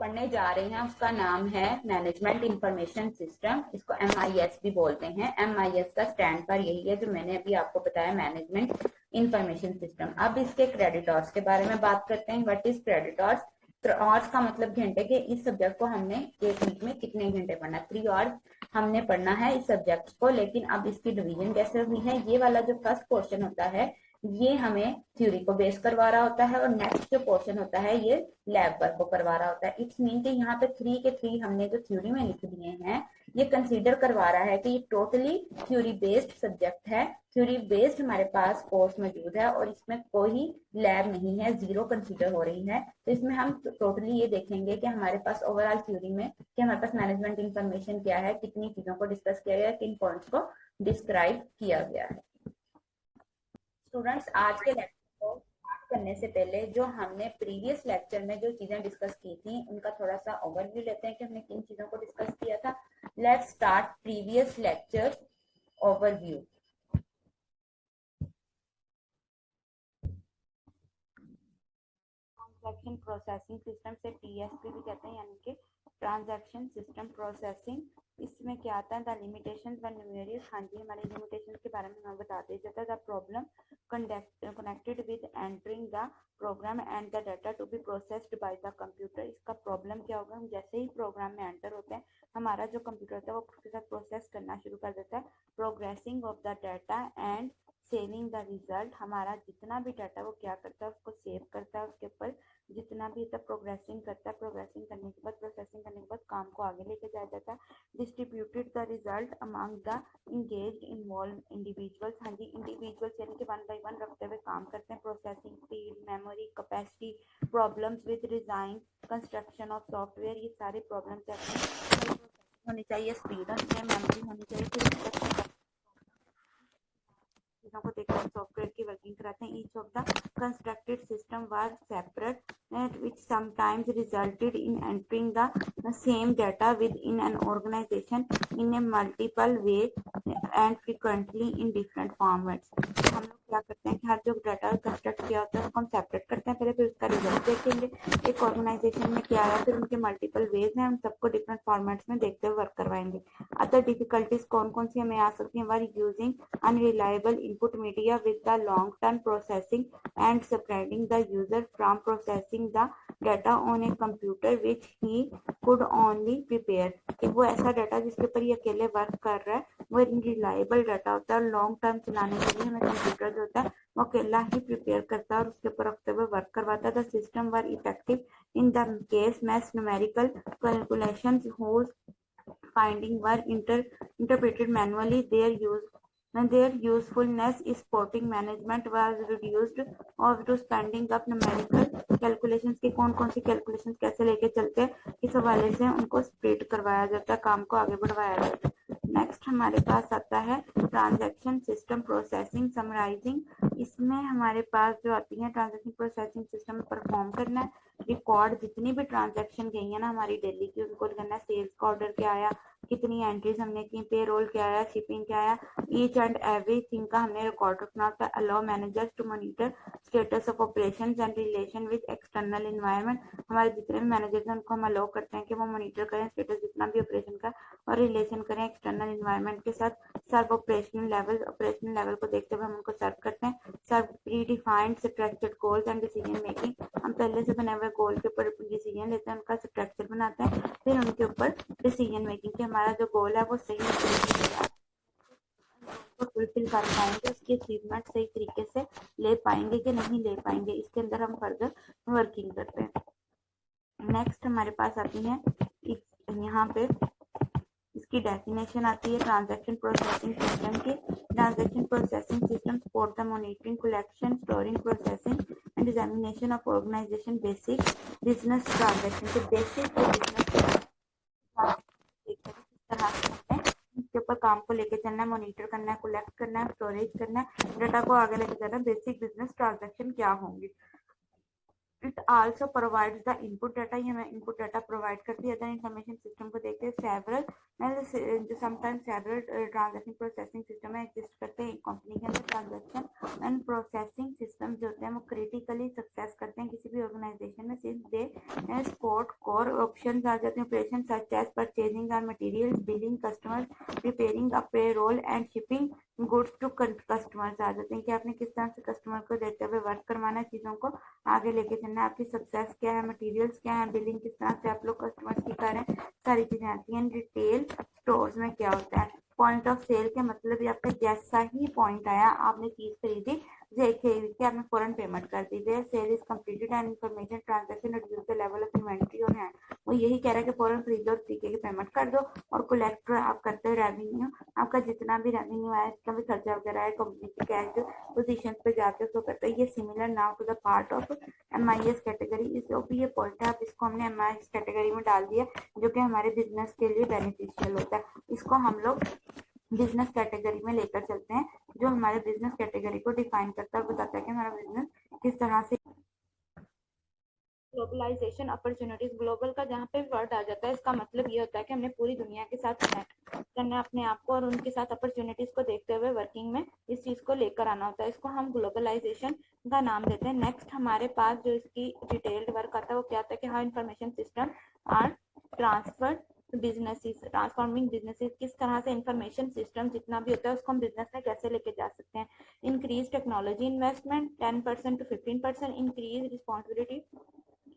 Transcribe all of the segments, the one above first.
पढ़ने जा रहे हैं उसका नाम है मैनेजमेंट इंफॉर्मेशन सिस्टम। इसको MIS भी बोलते हैं। MIS का स्टैंड पर यही है जो मैंने अभी आपको बताया, मैनेजमेंट इंफॉर्मेशन सिस्टम। अब इसके क्रेडिटर्स के बारे में बात करते हैं। What is creditors? आवर्स का मतलब घंटे के। इस सब्जेक्ट को हमने एक वीक में कितने घंटे पढ़ना है? 3 आवर्स हमने पढ़ना है इस सब्जेक्ट को। लेकिन अब इसकी डिवीजन कैसे हुई है? ये वाला जो फर्स्ट पोर्शन होता है ये हमें थ्योरी को बेस करवा रहा होता है, और नेक्स्ट जो पोर्शन होता है ये लैब वर्क को करवा रहा होता है। इट्स मीन कि यहाँ पे 3 के 3 हमने जो थ्योरी में लिख दिए हैं ये कंसीडर करवा रहा है कि ये टोटली थ्योरी बेस्ड सब्जेक्ट है। थ्योरी बेस्ड हमारे पास कोर्स मौजूद है और इसमें कोई लैब नहीं है, 0 कंसीडर हो रही है। तो इसमें हम टोटली ये देखेंगे कि हमारे पास ओवरऑल थ्योरी में कि हमारे पास मैनेजमेंट इंफॉर्मेशन क्या है, कितनी चीजों को डिस्कस किया गया है, किन पॉइंट्स को डिस्क्राइब किया गया है। स्टूडेंट्स, आज के लेक्चर को स्टार्ट करने से पहले जो हमने प्रीवियस लेक्चर में जो चीजें डिस्कस की थी उनका थोड़ा सा ओवरव्यू लेते हैं कि हमने किन चीजों को डिस्कस किया था। Let's start previous lecture overview. Transaction processing system से TSP भी कहते हैं, यानी कि ट्रांजैक्शन सिस्टम प्रोसेसिंग। इसमें क्या आता है? द लिमिटेशंस व न्यूमेरियस। हाँ जी, हमारे लिमिटेशंस के बारे में हमें बता दिया जाता है। The problem connected with entering the program and the data to be processed by the computer. इसका प्रॉब्लम क्या होगा? हम जैसे ही प्रोग्राम में एंटर होते हैं हमारा जो कंप्यूटर होता है वो उसके साथ प्रोसेस करना शुरू कर देता है। Progressing of the data and saving the result. हमारा जितना भी डाटा वो क्या करता है उसको सेव करता है, उसके ऊपर जितना भी तक प्रोग्रेसिंग करता है। प्रोग्रेसिंग करने के बाद, प्रोसेसिंग करने के बाद काम को आगे लेके जाया जाता है। Distributed the result among the engaged involve individuals. हाँ जी, इंडिविजुअल्स यानी कि 1 बाय 1 रखते हुए काम करते हैं। Processing speed, memory capacity, problems with design, construction of software, ये सारे प्रॉब्लम्स होनी चाहिए, स्पीड होनी चाहिए, मेमोरी होनी चाहिए। फिर चीजों को देखकर सॉफ्टवेयर की वर्किंग कराते हैं। Each of the constructed system was separate which sometimes resulted in entering the same data within an organization in a multiple way and frequently in different formats। तो हम लोग क्या करते हैं कि हर जो डाटा कंस्ट्रक्ट किया होता है उसको हम सेपरेट करते हैं पहले, फिर उसका रिजल्ट देखेंगे एक ऑर्गेनाइजेशन में क्या आया, फिर उनके मल्टीपल वेज हैं, हम सबको डिफरेंट फॉर्मेट्स में देखते हुए वर्क करवाएंगे। अदर डिफिकल्टीज कौन कौन सी हमें आ सकती हैं? Were using unreliable input media with the long-term processing and separating the user from processing the data on a computer which he could only prepare। कि वो ऐसा डाटा जिसके ऊपर ये अकेले वर्क कर रहा है वो रिलायबल डाटा होता है। लॉन्ग टर्म चलाने के लिए हमें कंप्यूटर जो होता है वो अकेला ही प्रिपेयर करता है और उसके ऊपर रखते हुए वर्क करवाता है। The system were effective in the case math numerical calculations whose finding were interpreted manually। Their usefulness is supporting management was reduced और to spending up numerical calculations की कौन कौन सी calculations कैसे लेके चलते हैं इस हवाले से उनको स्प्लिट करवाया जाता है, काम को आगे बढ़वाया जाता है। नेक्स्ट हमारे पास आता है ट्रांजैक्शन सिस्टम प्रोसेसिंग समराइजिंग। इसमें हमारे पास जो आती है ट्रांजैक्शन प्रोसेसिंग सिस्टम में परफॉर्म करना है, रिकॉर्ड जितनी भी ट्रांजैक्शन गई है ना हमारी डेली की उनको करना है। सेल्स का ऑर्डर क्या आया, कितनी एंट्रीज हमने की, पेरोल क्या आया, शिपिंग क्या आया, ईच एंड एवरीथिंग का हमने रिकॉर्ड रखना होता है। Allow managers to monitor status of operations and relation with external environment. हमारे जितने भी मैनेजर्स हैं उनको हम अलाउ करते हैं कि वो मॉनिटर करें स्टेटस जितना भी ऑपरेशन का और रिलेशन करें एक्सटर्नल एनवायरनमेंट के साथ। सर्व ऑपरेशनल लेवल को देखते हुए हम उनको सर्व करते हैं। Serve predefined structured goals and decision making. हम पहले से बने हुए गोल के ऊपर डिसीजन लेते हैं, उनका स्ट्रक्चर बनाते हैं, फिर उनके ऊपर डिसीजन मेकिंग कि हमारा जो गोल है वो सही फुलफिल कर पाएंगे, उसकी अचीवमेंट सही तरीके से ले पाएंगे कि नहीं ले पाएंगे, इसके अंदर हम फर्दर वर्किंग करते हैं। नेक्स्ट हमारे पास आती है यहाँ पे इसकी डेफिनेशन आती है ट्रांजैक्शन प्रोसेसिंग सिस्टम की। Transaction processing system support the monitoring, collection, storing, processing and examination of organisation basic business transaction के बेसिक बिजनेस इसके ऊपर काम को लेके चलना है, मॉनिटर करना है, कलेक्ट करना है, स्टोरेज करना है, डाटा को आगे लेके जाना है। बेसिक बिजनेस ट्रांजैक्शन क्या होंगी? It also provides the input data, ये हमें इनपुट डाटा प्रोवाइड करती है। अदर इंफॉर्मेशन सिस्टम को देखते हैं सेवरल जो sometimes several transaction processing system है एग्जिस्ट करते हैं एक कंपनी के अंदर। ट्रांजैक्शन एंड प्रोसेसिंग सिस्टम जो होते हैं वो क्रिटिकली सक्सेस करते हैं किसी भी ऑर्गेनाइजेशन में, since they support core options आ जाते हैं operation such as purchasing raw materials, billing customer, preparing a payroll and shipping goods to customers आ जाते हैं कि आपने किस तरह से कस्टमर को देते हुए वर्क करवाना है, चीज़ों को आगे लेके चलना है, आपकी सक्सेस क्या है, मटेरियल्स क्या है, बिलिंग किस तरह से आप लोग कस्टमर्स की कर रहे हैं, सारी चीजें आती हैं। डिटेल स्टोर्स में क्या होता है, पॉइंट ऑफ सेल के मतलब ये आपका जैसा ही पॉइंट आया, आपने चीज खरीदी, आपने फौरन पेमेंट कर दी, sale is completed and information transaction reduce the level of inventory on hand. वो यही कह रहा है कि फौरन खरीदो और तरीके की पेमेंट कर दो। और कलेक्ट आप करते हो रेवेन्यू, आपका जितना भी रेवेन्यू आया, जितना भी खर्चा वगैरह है, कंपनी की कैश पोजीशन पे जाके उसको करते हैं। ये similar now to the part of MIS category, जो भी ये पॉइंट है आप इसको हमने MIS कैटेगरी में डाल दिया, जो कि हमारे बिजनेस के लिए बेनिफिशियल होता है। इसको हम लोग बिजनेस कैटेगरी में लेकर चलते हैं, जो हमारे बिजनेस कैटेगरी को डिफाइन करता है और बताता है कि हमारा बिजनेस किस तरह से। ग्लोबलाइजेशन अपॉर्चुनिटीज, ग्लोबल का जहाँ पे वर्ड आ जाता है इसका मतलब ये होता है कि हमने पूरी दुनिया के साथ कनेक्ट करना अपने आप को और उनके साथ अपॉर्चुनिटीज को देखते हुए वर्किंग में इस चीज को लेकर आना होता है। इसको हम ग्लोबलाइजेशन का नाम देते हैं। नेक्स्ट हमारे पास जो इसकी डिटेल्ड वर्क आता है वो क्या आता है कि how information system are transfer businesses, transforming businesses, किस तरह से इंफॉर्मेशन सिस्टम जितना भी होता है उसको हम बिजनेस में कैसे लेके जा सकते हैं। Increase technology investment 10% to 15%, increase responsibility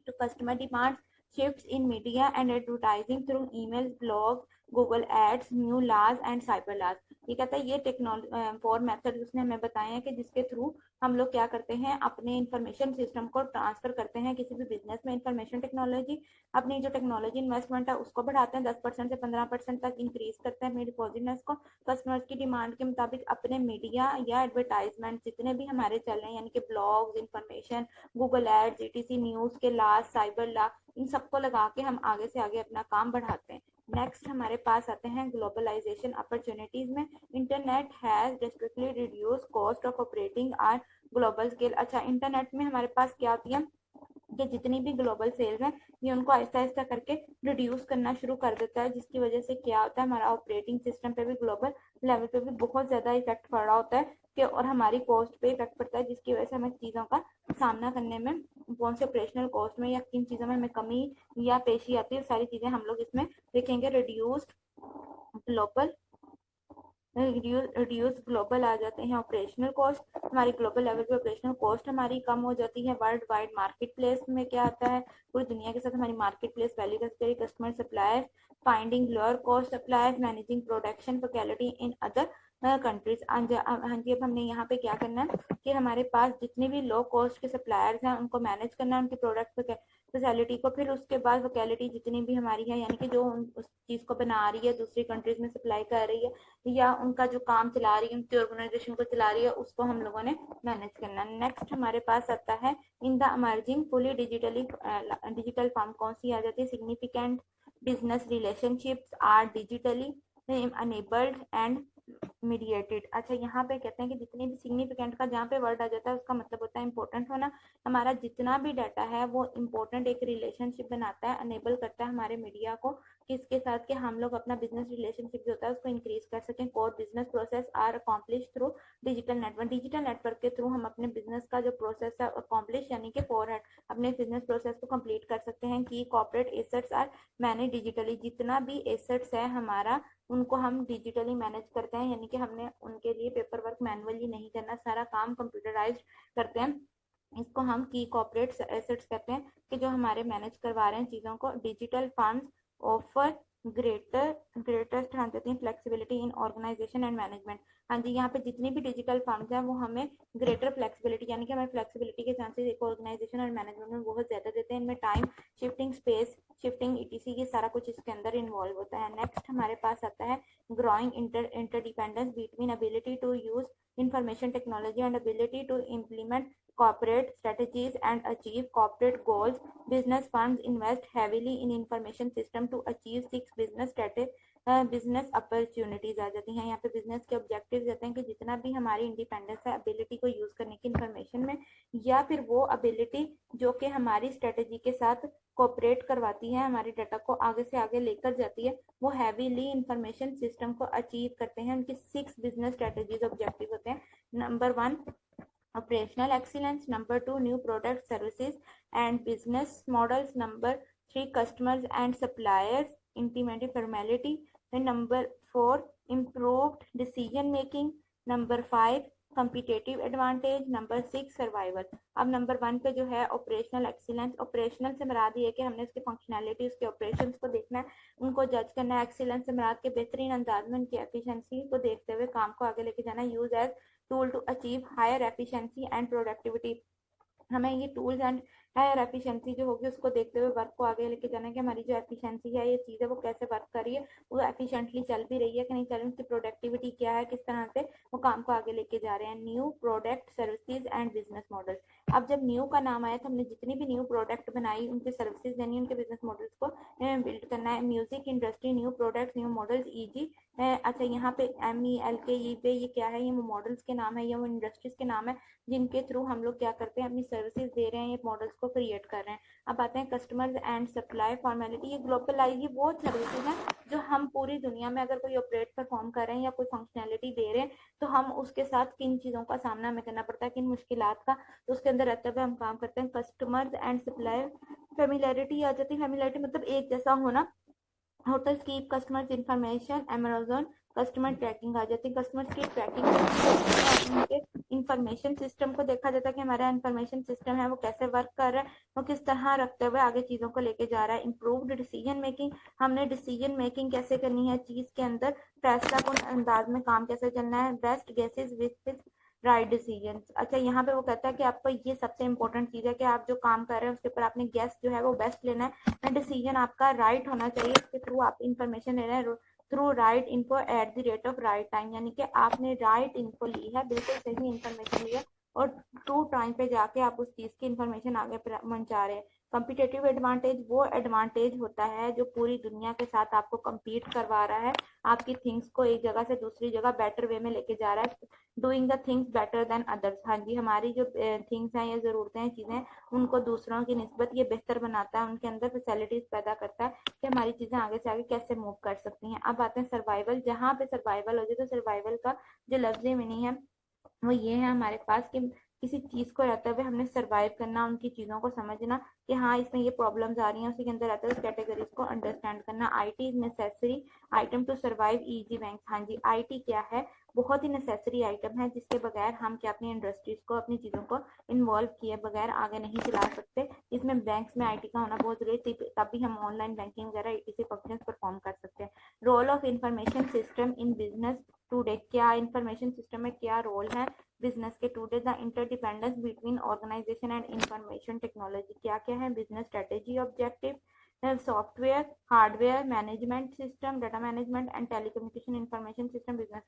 to customer demands, shifts in media and advertising through emails, blogs, Google Ads, new laws and cyber laws। ये कहता है ये टेक्नोलॉजी 4 मेथड उसने हमें बताए हैं कि जिसके थ्रू हम लोग क्या करते हैं, अपने इंफॉर्मेशन सिस्टम को ट्रांसफर करते हैं किसी भी बिजनेस में। इंफॉर्मेशन टेक्नोलॉजी, अपनी जो टेक्नोलॉजी इन्वेस्टमेंट है उसको बढ़ाते हैं, 10% से 15% तक इंक्रीज करते हैं अपनी डिपॉजिटनेस को। कस्टमर्स की डिमांड के मुताबिक अपने मीडिया या एडवर्टाइजमेंट जितने भी हमारे चल रहे हैं, यानी कि blogs, information, Google ads, ETC news के लाज, साइबर ला, इन सबको लगा के हम आगे से आगे अपना काम बढ़ाते हैं। नेक्स्ट हमारे पास आते हैं ग्लोबलाइजेशन अपॉर्चुनिटीज में। Internet has drastically reduce cost of operating are global scale. अच्छा, इंटरनेट में हमारे पास क्या होती है कि जितनी भी ग्लोबल सेल्स हैं ये उनको आहिस्ता आहिस्ता करके रिड्यूस करना शुरू कर देता है, जिसकी वजह से क्या होता है, हमारा ऑपरेटिंग सिस्टम पे भी ग्लोबल लेवल पे भी बहुत ज्यादा इफेक्ट पड़ रहा होता है कि और हमारी कॉस्ट पे इफेक्ट पड़ता है, जिसकी वजह से हमें चीजों का सामना करने में, कौन से ऑपरेशनल कॉस्ट में या किन चीजों में हमें कमी या पेशी आती है, सारी चीजें हम लोग इसमें देखेंगे। रिड्यूस्ड ग्लोबल, रिड्यूस ग्लोबल आ जाते हैं ऑपरेशनल कॉस्ट, हमारी ग्लोबल लेवल पे ऑपरेशनल कॉस्ट हमारी कम हो जाती है। वर्ल्ड वाइड मार्केट प्लेस में क्या आता है, पूरी दुनिया के साथ हमारी मार्केट प्लेस वैल्यू करें, customer supplier, finding lower cost suppliers, managing production facility in other countries. हाँ जी, अब हमने यहाँ पे क्या करना है कि हमारे पास जितने भी लो कॉस्ट के सप्लायर्स हैं उनको मैनेज करना है, उनके प्रोडक्ट फैसिलिटी को, फिर उसके बाद वैलिडिटी जितनी भी हमारी है, यानी कि जो उस चीज को बना रही है, दूसरी कंट्रीज में सप्लाई कर रही है या उनका जो काम चला रही है, उनकी ऑर्गेनाइजेशन को चला रही है, उसको हम लोगों ने मैनेज करना। नेक्स्ट हमारे पास आता है in the emerging fully digital form, कौन सी आ जाती है, significant business relationships are digitally enabled and mediated. अच्छा, यहाँ पे कहते हैं कि जितने भी सिग्निफिकेंट का जहाँ पे वर्ड आ जाता है उसका मतलब होता है इंपॉर्टेंट होना। हमारा जितना भी डाटा है वो इंपॉर्टेंट एक रिलेशनशिप बनाता है, अनेबल करता है हमारे मीडिया को किसके साथ कि हम लोग अपना बिजनेस रिलेशनशिप जो होता है उसको इंक्रीज कर सकें। Core business process are accomplish through digital network, digital network के थ्रू हम अपने बिजनेस का जो प्रोसेस है अकॉम्प्लिश यानी कि फॉरवर्ड अपने बिजनेस प्रोसेस को कंप्लीट कर सकते हैं। Key corporate assets are manage digitally, जितना भी एसेट्स है हमारा उनको हम डिजिटली मैनेज करते हैं, यानी कि हमने उनके लिए पेपर वर्क मैनुअली नहीं करना, सारा काम कंप्यूटराइज्ड करते हैं। इसको हम की कॉर्पोरेट एसेट्स कहते हैं कि जो हमारे मैनेज करवा रहे हैं चीजों को। डिजिटल फंड्स ऑफर ग्रेटेस्ट हाँ देती हैं flexibility in organisation and management. हाँ जी, यहाँ पे जितनी भी डिजिटल फंड्स हैं वो हमें ग्रेटर फ्लेक्सिबिलिटी यानी कि हमें फ्लेक्सिबिलिटी के चांसेस एक ऑर्गेनाइजेशन और मैनेजमेंट में बहुत ज्यादा देते हैं। इनमें time shifting, space shifting, ETC ये सारा कुछ इसके अंदर इन्वॉल्व होता है। नेक्स्ट हमारे पास आता है growing interdependence between ability to use information technology and ability to implement corporate strategies and achieve corporate goals. Business firms invest heavily in information system to achieve 6 business business opportunities आ जाती हैं। यहाँ पे business के objective रहते हैं कि जितना भी हमारी इंडिपेंडेंस है एबिलिटी को यूज करने की इंफॉर्मेशन में, या फिर वो एबिलिटी जो कि हमारी स्ट्रेटेजी के साथ कोऑपरेट करवाती है, हमारी डाटा को आगे से आगे लेकर जाती है, वो हैवीली इंफॉर्मेशन सिस्टम को अचीव करते हैं। उनकी 6 बिजनेस स्ट्रेटेजीज ऑब्जेक्टिव होते हैं। Number 1 operational excellence, number 2 new product services and business models, number 3 customers and suppliers intimate formality, then number 4 improved decision making, number 5 competitive advantage, number 6 survival। अब number 1 पे जो है operational excellence, operational से मुराद ये है कि हमने उसकी फंक्शनैलिटी, उसके ऑपरेशंस को देखना है, उनको जज करना है। एक्सीलेंस से मुराद के बेहतरीन अंदाज में उनकी एफिशिएंसी को देखते हुए काम को आगे लेके जाना है। Use as tool to achieve higher efficiency and productivity, हमें ये टूल्स एंड हायर एफिशिएंसी जो होगी उसको देखते हुए वर्क को आगे लेके जाना है कि हमारी जो एफिशिएंसी है, ये चीज़ है, वो कैसे वर्क कर रही है, वो एफिशिएंटली चल भी रही है कि नहीं चल रही, उसकी प्रोडक्टिविटी क्या है, किस तरह से वो काम को आगे लेके जा रहे हैं। New product services and business model, अब जब न्यू का नाम आया तो हमने जितनी भी न्यू प्रोडक्ट बनाई उनके सर्विसेज देनी, उनके बिजनेस मॉडल्स को बिल्ड करना है। Music industry new products new models easy, अच्छा यहाँ पे MELK पे ये क्या है, ये वो मॉडल्स के नाम है, ये वो इंडस्ट्रीज के नाम है जिनके थ्रू हम लोग क्या करते हैं, अपनी सर्विसेज दे रहे हैं, ये मॉडल्स को क्रिएट कर रहे हैं। अब आते हैं कस्टमर्स एंड सप्लाई फॉर्मेलिटी, ये ग्लोबलाइज, ये वो सर्विसेज हैं जो हम पूरी दुनिया में अगर कोई ऑपरेट परफॉर्म कर रहे हैं या कोई फंक्शनैलिटी दे रहे हैं तो हम उसके साथ किन चीज़ों का सामना हमें करना पड़ता है, किन मुश्किलात का, तो उसके अंदर रहते हुए हम काम करते हैं। कस्टमर्स एंड सप्लाई फेमिलैरिटी आ जाती है, फेमिलैरिटी मतलब एक जैसा होना। Hotels keep customers information, Amazon customer tracking आ जाती है, कस्टमर्स की ट्रैकिंग, उनके इंफॉर्मेशन सिस्टम को देखा जाता है कि हमारा इंफॉर्मेशन सिस्टम है वो कैसे वर्क कर रहा है, वो किस तरह रखते हुए आगे चीज़ों को लेके जा रहा है। इम्प्रूव्ड डिसीजन मेकिंग, हमने डिसीजन मेकिंग कैसे करनी है चीज़ के अंदर, फैसला कौन अंदाज में काम कैसे चलना है। Best guesses with right decision, अच्छा यहाँ पे वो कहता है कि आपको ये सबसे इंपॉर्टेंट चीज़ है कि आप जो काम कर रहे हैं उसके ऊपर आपने गेस जो है वो बेस्ट लेना है, डिसीजन आपका राइट होना चाहिए, इसके थ्रू आप इंफॉर्मेशन ले रहे हैं through right info at the rate of right time, यानी कि आपने राइट इन्फो ली है, बिल्कुल सही इंफॉर्मेशन ली है और ट्रू टाइम पे जाके आप उस चीज़ की इंफॉर्मेशन आगे पहुंचा रहे हैं। कंपिटेटिव एडवांटेज वो एडवांटेज होता है जो पूरी दुनिया के साथ आपको कम्पीट करवा रहा है, आपकी थिंग्स को एक जगह से दूसरी जगह बेटर वे में लेके जा रहा है। Doing the things better than others, हाँ जी, हमारी जो थिंग्स हैं या ज़रूरतें हैं, चीज़ें, उनको दूसरों की निस्बत ये बेहतर बनाता है, उनके अंदर फैसिलिटीज पैदा करता है कि हमारी चीज़ें आगे से आगे कैसे मूव कर सकती हैं। अब आते हैं सर्वाइवल, जहाँ पे सर्वाइवल हो जाए तो सर्वाइवल का जो लफ्ज़ी मीनिंग है वो ये है हमारे पास कि किसी चीज़ को रहते हुए हमने सर्वाइव करना, उनकी चीज़ों को समझना कि हाँ इसमें ये प्रॉब्लम्स आ रही हैं, उसी के अंदर रहते हुए कैटेगरीज को अंडरस्टैंड करना। IT is necessary item to survive easy bank, हाँ जी, IT क्या है, बहुत ही नेसेसरी आइटम है जिसके बगैर हम क्या अपनी इंडस्ट्रीज को, अपनी चीज़ों को इन्वॉल्व किए बगैर आगे नहीं चला सकते। इसमें बैंक्स में IT का होना बहुत जरूरी है, तभी हम ऑनलाइन बैंकिंग वगैरह ETC फंक्शन परफॉर्म कर सकते हैं। Role of information system in business today, क्या इंफॉर्मेशन सिस्टम में क्या रोल है बिजनेस के today. The interdependence between organisation and information technology, क्या क्या है, business strategy objective, software, hardware, management system, data management and telecommunication information system, business,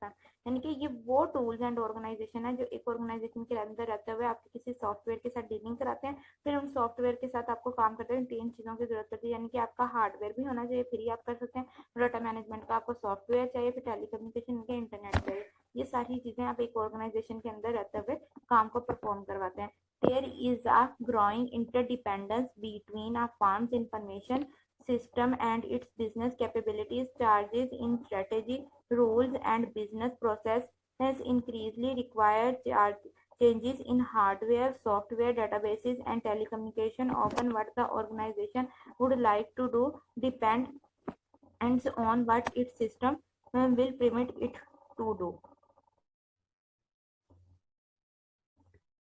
यानी कि ये वो टूल्स एंड ऑर्गेनाइजेशन है जो एक ऑर्गेनाइजेशन के अंदर रहते हुए आपके किसी सॉफ्टवेयर के साथ डीलिंग कराते हैं, फिर उन सॉफ्टवेयर के साथ आपको काम करते हैं। 3 चीज़ों की जरूरत पड़ती है, यानी कि आपका हार्डवेयर भी होना चाहिए, फ्री आप कर सकते हैं, डाटा मैनेजमेंट का आपको सॉफ्टवेयर चाहिए, फिर टेलीकम्युनिकेशन के इंटरनेट चाहिए। ये सारी चीज़ें आप एक ऑर्गेनाइजेशन के अंदर रहते हुए काम को परफॉर्म करवाते हैं। There is a growing interdependence between a firm's information system and its business capabilities. Changes in strategy, rules, and business processes increasingly require changes in hardware, software, databases, and telecommunication. Often, what the organization would like to do depends on what its system will permit it to do.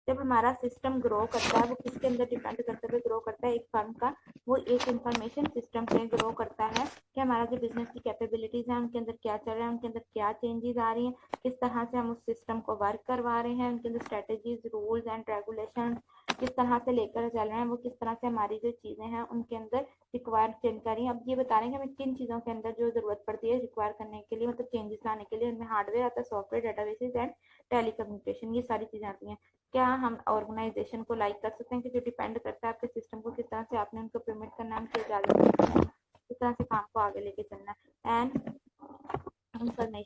जब हमारा system grow करता है वो किसके अंदर depend करते हुए grow करता है, एक फर्म का वो एक इंफॉर्मेशन सिस्टम पे ग्रो करता है कि हमारा जो बिजनेस की कैपेबिलिटीज है उनके अंदर क्या चल रहा है, उनके अंदर क्या चेंजेस आ रही हैं, किस तरह से हम उस सिस्टम को वर्क करवा रहे हैं, उनके अंदर स्ट्रेटेजीज, रूल्स एंड रेगुलेशन किस तरह से लेकर चल रहे हैं, वो किस तरह से हमारी जो चीज़ें हैं उनके अंदर रिक्वायर जानकारी। अब ये बता रहे हैं कि हमें किन चीज़ों के अंदर जो ज़रूरत पड़ती है रिक्वायर करने के लिए, मतलब चेंजेस लाने के लिए, उनमें हार्डवेयर आता है, सॉफ्टवेयर, डाटाबेसेस एंड टेलीकम्युनिकेशन, ये सारी चीज़ें आती हैं। क्या हम ऑर्गेनाइजेशन को लाइक कर सकते हैं कि जो डिपेंड करता है आपके सिस्टम को, किस तरह से आपने उनको पेमेंट करना है, उनकी इजाजत किस तरह से काम को आगे लेके चलना है। And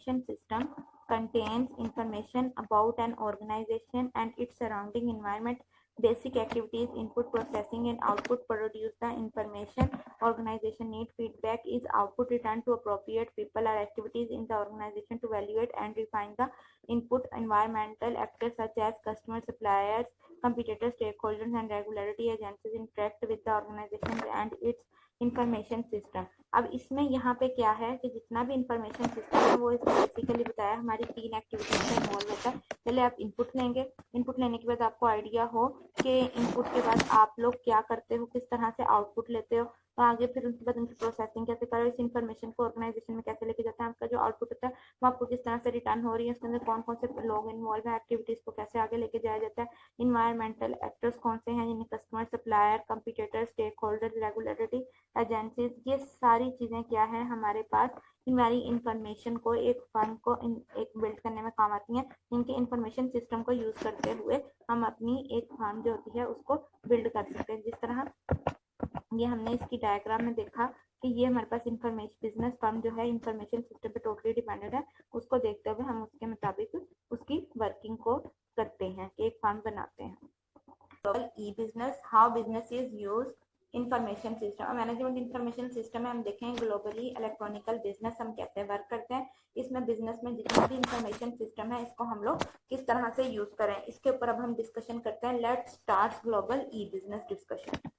information system contains information about an organization and its surrounding environment. Basic activities: input, processing, and output produce the information organization need. Feedback is output returned to appropriate people or activities in the organization to evaluate and refine the input. Environmental actors such as customers, suppliers, competitors, stakeholders, and regulatory agencies interact with the organization and its information system. अब इसमें यहाँ पे क्या है कि जितना भी information system है वो इसमें बेसिकली बताया हमारी 3 एक्टिविटीज में इन्वॉल्व होता है। पहले आप इनपुट लेंगे, इनपुट लेने के बाद आपको आइडिया हो कि इनपुट के बाद आप लोग क्या करते हो, किस तरह से आउटपुट लेते हो, तो आगे फिर उसके बाद उनकी प्रोसेसिंग कैसे करो, इस इन्फॉर्मेशन को ऑर्गेनाइजेशन में कैसे लेके जाते हैं, आपका जो आउटपुट होता है वो आपको किस तरह से रिटर्न हो रही है, उसके अंदर कौन कौन से लोग इन्वॉल्व है, एक्टिविटीज को कैसे आगे लेके जाया जाता है, इन्वायरमेंटल एक्टर्स कौन से हैं जिन्हें customer, supplier, competitor, stakeholder, regulatory agencies, ये सारी चीजें क्या है हमारे पास हमारी इंफॉर्मेशन को एक फर्म को एक बिल्ड करने में काम आती हैं। इनके इंफॉर्मेशन सिस्टम को यूज करते हुए हम अपनी एक फर्म जो होती है उसको बिल्ड कर सकते हैं। जिस तरह ये हमने इसकी डायग्राम में देखा कि ये हमारे पास इंफॉर्मेशन बिजनेस फर्म जो है इंफॉर्मेशन सिस्टम पे टोटली डिपेंडेंट है, उसको देखते हुए हम उसके मुताबिक उसकी वर्किंग को करते हैं कि एक फर्म बनाते हैं। E business, how business is use information system. Management information system है, हम देखें ग्लोबली इलेक्ट्रॉनिकल बिजनेस हम कैसे वर्क करते हैं, इसमें बिजनेस में जितना भी इंफॉर्मेशन सिस्टम है इसको हम लोग किस तरह से यूज करें, इसके ऊपर अब हम डिस्कशन करते हैं। Let's start global e business discussion.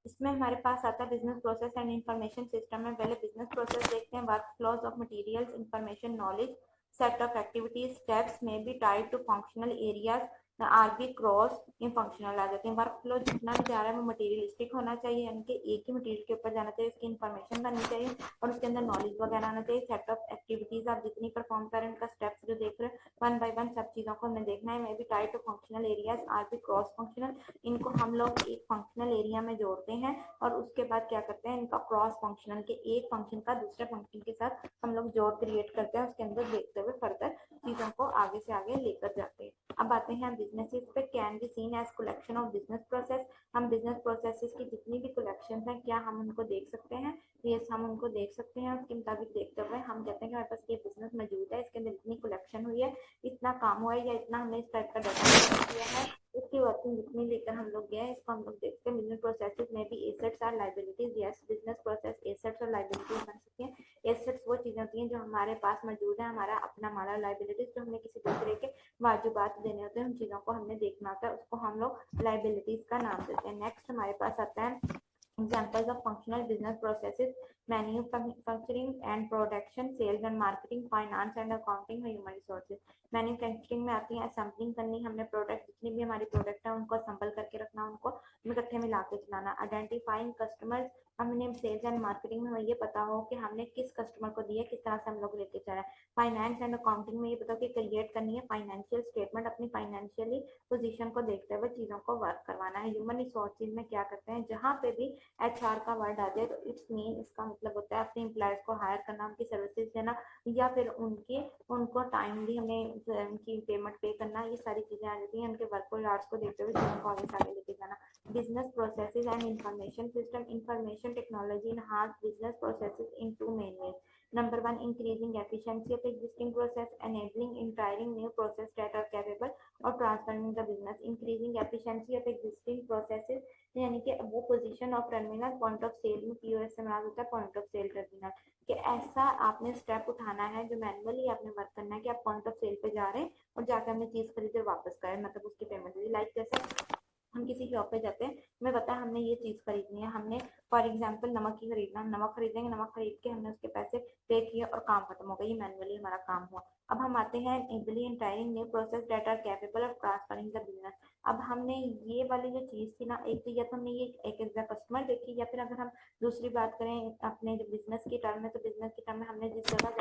इसमें हमारे पास आता है business process and information system में। पहले बिजनेस प्रोसेस देखते हैं। Work flows of materials, information, knowledge, set of activities, steps में be tied to functional areas or be cross in functional आ जाते हैं। वर्क फ्लो जितना भी जा रहा है वो मटेरियलिस्टिक होना चाहिए, यानी कि एक ही मटेरियल के ऊपर जाना चाहिए, उसकी इन्फॉर्मेशन बननी चाहिए और उसके अंदर नॉलेज वगैरह आना चाहिए। सेट ऑफ एक्टिविटीज आप जितनी परफॉर्म करें उनका स्टेप्स जो देख रहे हैं वन बाय वन सब चीजों को हमें देखना है। May be tied to functional areas or be cross functional, इनको हम लोग एक फंक्शनल एरिया में जोड़ते हैं और उसके बाद क्या करते हैं इनका क्रॉस फंक्शनल के एक फंक्शन का दूसरे फंक्शन के साथ हम लोग जोड़ क्रिएट करते हैं, उसके अंदर देखते हुए फर्दर चीजों को आगे से आगे लेकर जाते हैं। अब आते हैं बिजनेसेस पे। Can be seen as collection of business process, हम बिजनेस प्रोसेसेस की जितनी भी कलेक्शन है क्या हम उनको देख सकते हैं? यस, हम उनको देख सकते हैं। उसके मुताबिक देखते हुए हम कहते हैं कि हमारे पास ये बिजनेस मौजूद है, इसके अंदर इतनी कलेक्शन हुई है, इतना काम हुआ है या इतना हमने इस टाइप का डाटा किया है, इसकी वर्किंग जितनी लेकर हम लोग गए इसको हम लोग देखते हैं। बिजनेस प्रोसेसेस में भी एसेट्स और liabilities. Yes, business process assets और लायबिलिटीज बन सकती हैं। एसेट्स वो चीजें होती हैं जो हमारे पास मौजूद है, हमारा अपना माल, और लायबिलिटीज जो हमने किसी दूसरे के वाजिबात देने होते हैं, उन चीजों को हमने देखना होता है, उसको हम लोग लायबिलिटीज का नाम देते हैं। नेक्स्ट हमारे पास आता है examples of functional business processes: manufacturing and production, sales and marketing, finance and accounting, human resources। Manufacturing में आती है असेंबलिंग करनी, हमने प्रोडक्ट जितनी भी हमारी प्रोडक्ट है उनको असेंबल करके रखना, उनको इकट्ठे मिला के चलाना। आइडेंटिफाइंग कस्टमर्स, हमने सेल्स एंड मार्केटिंग में हमें ये पता हो कि हमने किस कस्टमर को दिया, किस तरह से हम लोग लेके चल रहे हैं। फाइनेंस एंड अकाउंटिंग में ये पता हो कि क्रिएट करनी है फाइनेंशियल स्टेटमेंट, अपनी फाइनेंशियली पोजीशन को देखते हुए चीजों को वर्क करवाना है। ह्यूमन रिसोर्सेज में क्या करते हैं, जहाँ पे भी एचआर का वर्ड आ जाए तो इट्स मीन इसका मतलब होता है अपने एम्प्लॉयज को हायर करना, उनकी सर्विसेज देना, या फिर उनको टाइमली हमें उनकी पेमेंट पे करना, ये सारी चीजें आ जाती हैं। उनके वर्क आवर्स को देखते हुए चीजों को आगे से आगे लेके जाना। Business processes and information system. Information technology enhance business processes in two main ways. Number one, increasing efficiency of existing process, enabling entering new process that are capable of transforming the business. Increasing efficiency of existing processes यानी कि वो position of terminal, point of sale में POS से मराद होता है point of cell terminal, कि ऐसा आपने स्टेप उठाना है जो मैनुअली आपने वर्क करना है कि आप पॉइंट ऑफ सेल पे जा रहे हैं और जाकर हमने चीज खरीदे वापस करें, मतलब उसकी पेमेंट दी। लाइक जैसे हम किसी शॉप पे जाते हैं, हमें पता है हमने ये चीज खरीदनी है, हमने फॉर एग्जांपल नमक ही खरीदना, हम नमक खरीदेंगे, नमक खरीद के हमने उसके पैसे पे किए और काम खत्म हो गया, ये मैनुअली हमारा काम हुआ। अब हम आते हैं easily entering new process that are capable of transferring the business. अब हमने ये वाली जो चीज थी ना, एक तो या तो हमने ये एक एज अ कस्टमर देखी, या फिर अगर हम दूसरी बात करें अपने जो बिजनेस की टर्म में, तो बिजनेस की टर्म में हमने जिस जगह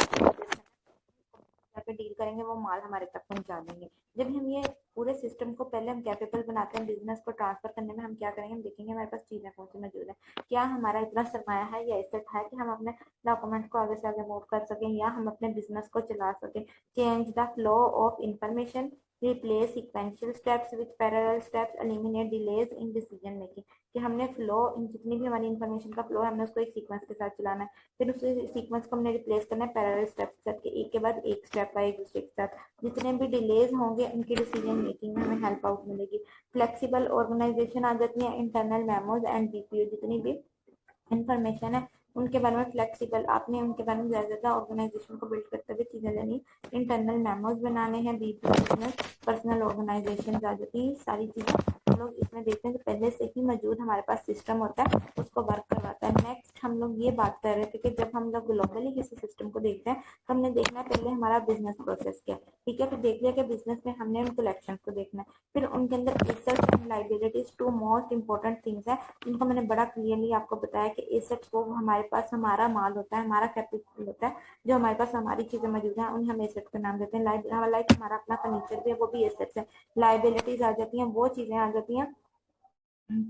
पे डील करेंगे वो माल हमारे तक पहुंचा देंगे। जब हम ये पूरे सिस्टम को पहले हम कैपेबल बनाते हैं बिजनेस को ट्रांसफर करने में, हम क्या करेंगे, हम देखेंगे हमारे पास चीजें कौन सी मौजूद है, क्या हमारा इतना सरमाया है या एसेट है कि हम अपने डॉक्यूमेंट को आगे से आगे मूव कर सकें या हम अपने बिजनेस को चला सकें। Change the flow of information, replace sequential steps with parallel steps, eliminate delays in decision making। कि हमने फ्लो, जितनी भी हमारी इन्फॉर्मेशन का फ्लो है हमने उसको एक सीक्वेंस के साथ चलाना है, फिर उस सीक्वेंस को हमने रिप्लेस करना है पैरेलल स्टेप्स करके, एक के बाद एक स्टेप का एक दूसरे के साथ। जितने भी डिलेज होंगे उनकी डिसीजन मेकिंग में हमें हेल्प आउट मिलेगी। फ्लेक्सिबल ऑर्गेनाइजेशन आ जाती है, इंटरनल मेमोज एंड बीपीओ, जितनी भी इंफॉर्मेशन है उनके बारे में फ्लेक्सिबल, आपने उनके बारे में ज़्यादा ऑर्गेनाइजेशन को बिल्ड करते हुए चीज़ें लेनी, इंटरनल मेमोज बनाने हैं, बीपीओ पर्सनल ऑर्गेनाइजेशन आ जाती है। सारी चीज़ें हम लोग इसमें देखते हैं कि पहले से ही मौजूद हमारे पास सिस्टम होता है, उसको वर्क करवाता है। नेक्स्ट हम लोग ये बात कर रहे थे कि जब हम लोग ग्लोबली किसी सिस्टम को देखते हैं तो हमने देखना है पहले हमारा बिजनेस प्रोसेस क्या है, ठीक है। फिर देख लिया कि बिजनेस में हमने उन कलेक्शन को देखना है, फिर उनके अंदर assets and liabilities, two most important things है जिनको मैंने बड़ा क्लियरली आपको बताया कि एसेट्स वो हमारे पास हमारा माल होता है, हमारा कैपिटल होता है, जो हमारे पास हमारी चीजें मौजूद हैं उन्हें हम एसेट का नाम देते हैं। लाइक हमारा अपना फर्नीचर भी है, वो भी एसेट्स है। लायबिलिटीज आ जाती हैं, वो चीजें आ जाती हैं,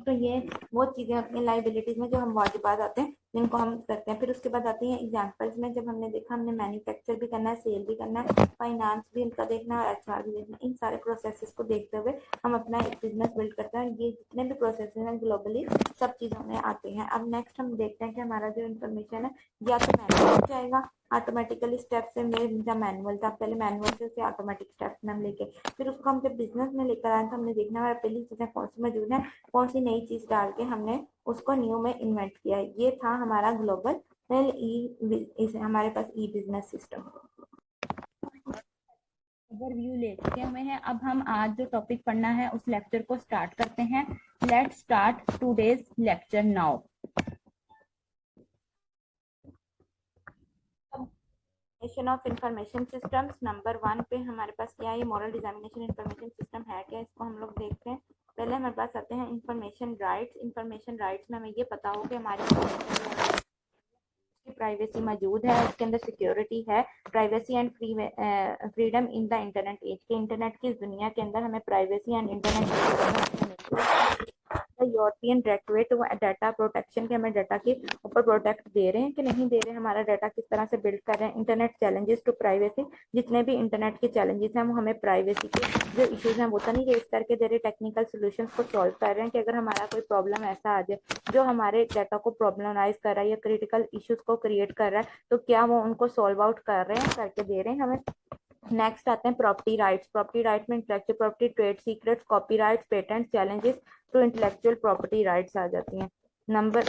तो ये वो चीजें अपनी लाइबिलिटीज में जो हम वाजिबात आते हैं जिनको हम करते हैं। फिर उसके बाद आती हैं एग्जांपल्स में, जब हमने देखा हमने मैन्युफैक्चर भी करना है, सेल भी करना है, फाइनेंस भी इनका देखना है और एचआर भी देखना है। इन सारे प्रोसेसेस को देखते हुए हम अपना एक बिजनेस बिल्ड करते हैं। ये जितने भी प्रोसेस हैं ग्लोबली सब चीजों में आते हैं। अब नेक्स्ट हम देखते हैं कि हमारा जो इन्फॉर्मेशन है या तो मैनुअल हो जाएगा, ऑटोमेटिकली स्टेप से मेरा मैनुअल था, पहले मैनुअल से ऑटोमेटिक स्टेप में हम लेके फिर उसको हम जब बिजनेस में लेकर आए तो हमने देखना है पहली चीजें कौन सी मौजूद है, कौन सी नई चीज डाल के हमने उसको न्यू में इन्वेंट किया है। ये था हमारा ग्लोबल हमारे पास ई बिजनेस सिस्टम। ओवरव्यू ले चुके हुए हैं, अब हम आज जो टॉपिक पढ़ना है उस लेक्चर को स्टार्ट करते हैं। Let's start today's lecture now. Of information systems, number 1 पे हमारे पास क्या है, मॉडल डिजामिनेशन इंफॉर्मेशन सिस्टम है क्या, इसको हम लोग देखते हैं। पहले हमारे पास आते हैं इंफॉर्मेशन राइट्स। इंफॉर्मेशन राइट्स में हमें ये पता हो कि हमारी प्राइवेसी मौजूद है, उसके अंदर सिक्योरिटी है, privacy and freedom in the internet age, के इंटरनेट की दुनिया के अंदर हमें privacy and internet European directorate data protection के हमें डाटा के ऊपर प्रोटेक्ट दे रहे हैं कि नहीं दे रहे हैं, हमारा डाटा किस तरह से बिल्ड कर रहे हैं। इंटरनेट चैलेंजेस टू प्राइवेसी, जितने भी इंटरनेट के चैलेंजेस हैं वो हमें प्राइवेसी के जो इश्यूज हैं वो तो नहीं रेस करके दे रहे, टेक्निकल सोल्यूशंस को सॉल्व कर रहे हैं कि अगर हमारा कोई प्रॉब्लम ऐसा आ जाए जो हमारे डाटा को प्रॉब्लमाइज कर रहा है या क्रिटिकल इश्यूज को क्रिएट कर रहा है तो क्या वो उनको सॉल्व आउट कर रहे हैं, करके दे रहे हैं हमें। नेक्स्ट आते हैं प्रॉपर्टी राइट्स। प्रॉपर्टी राइट्स में intellectual property, trade secrets, copyrights, patent, challenges to intellectual property rights आ जाती हैं। नंबर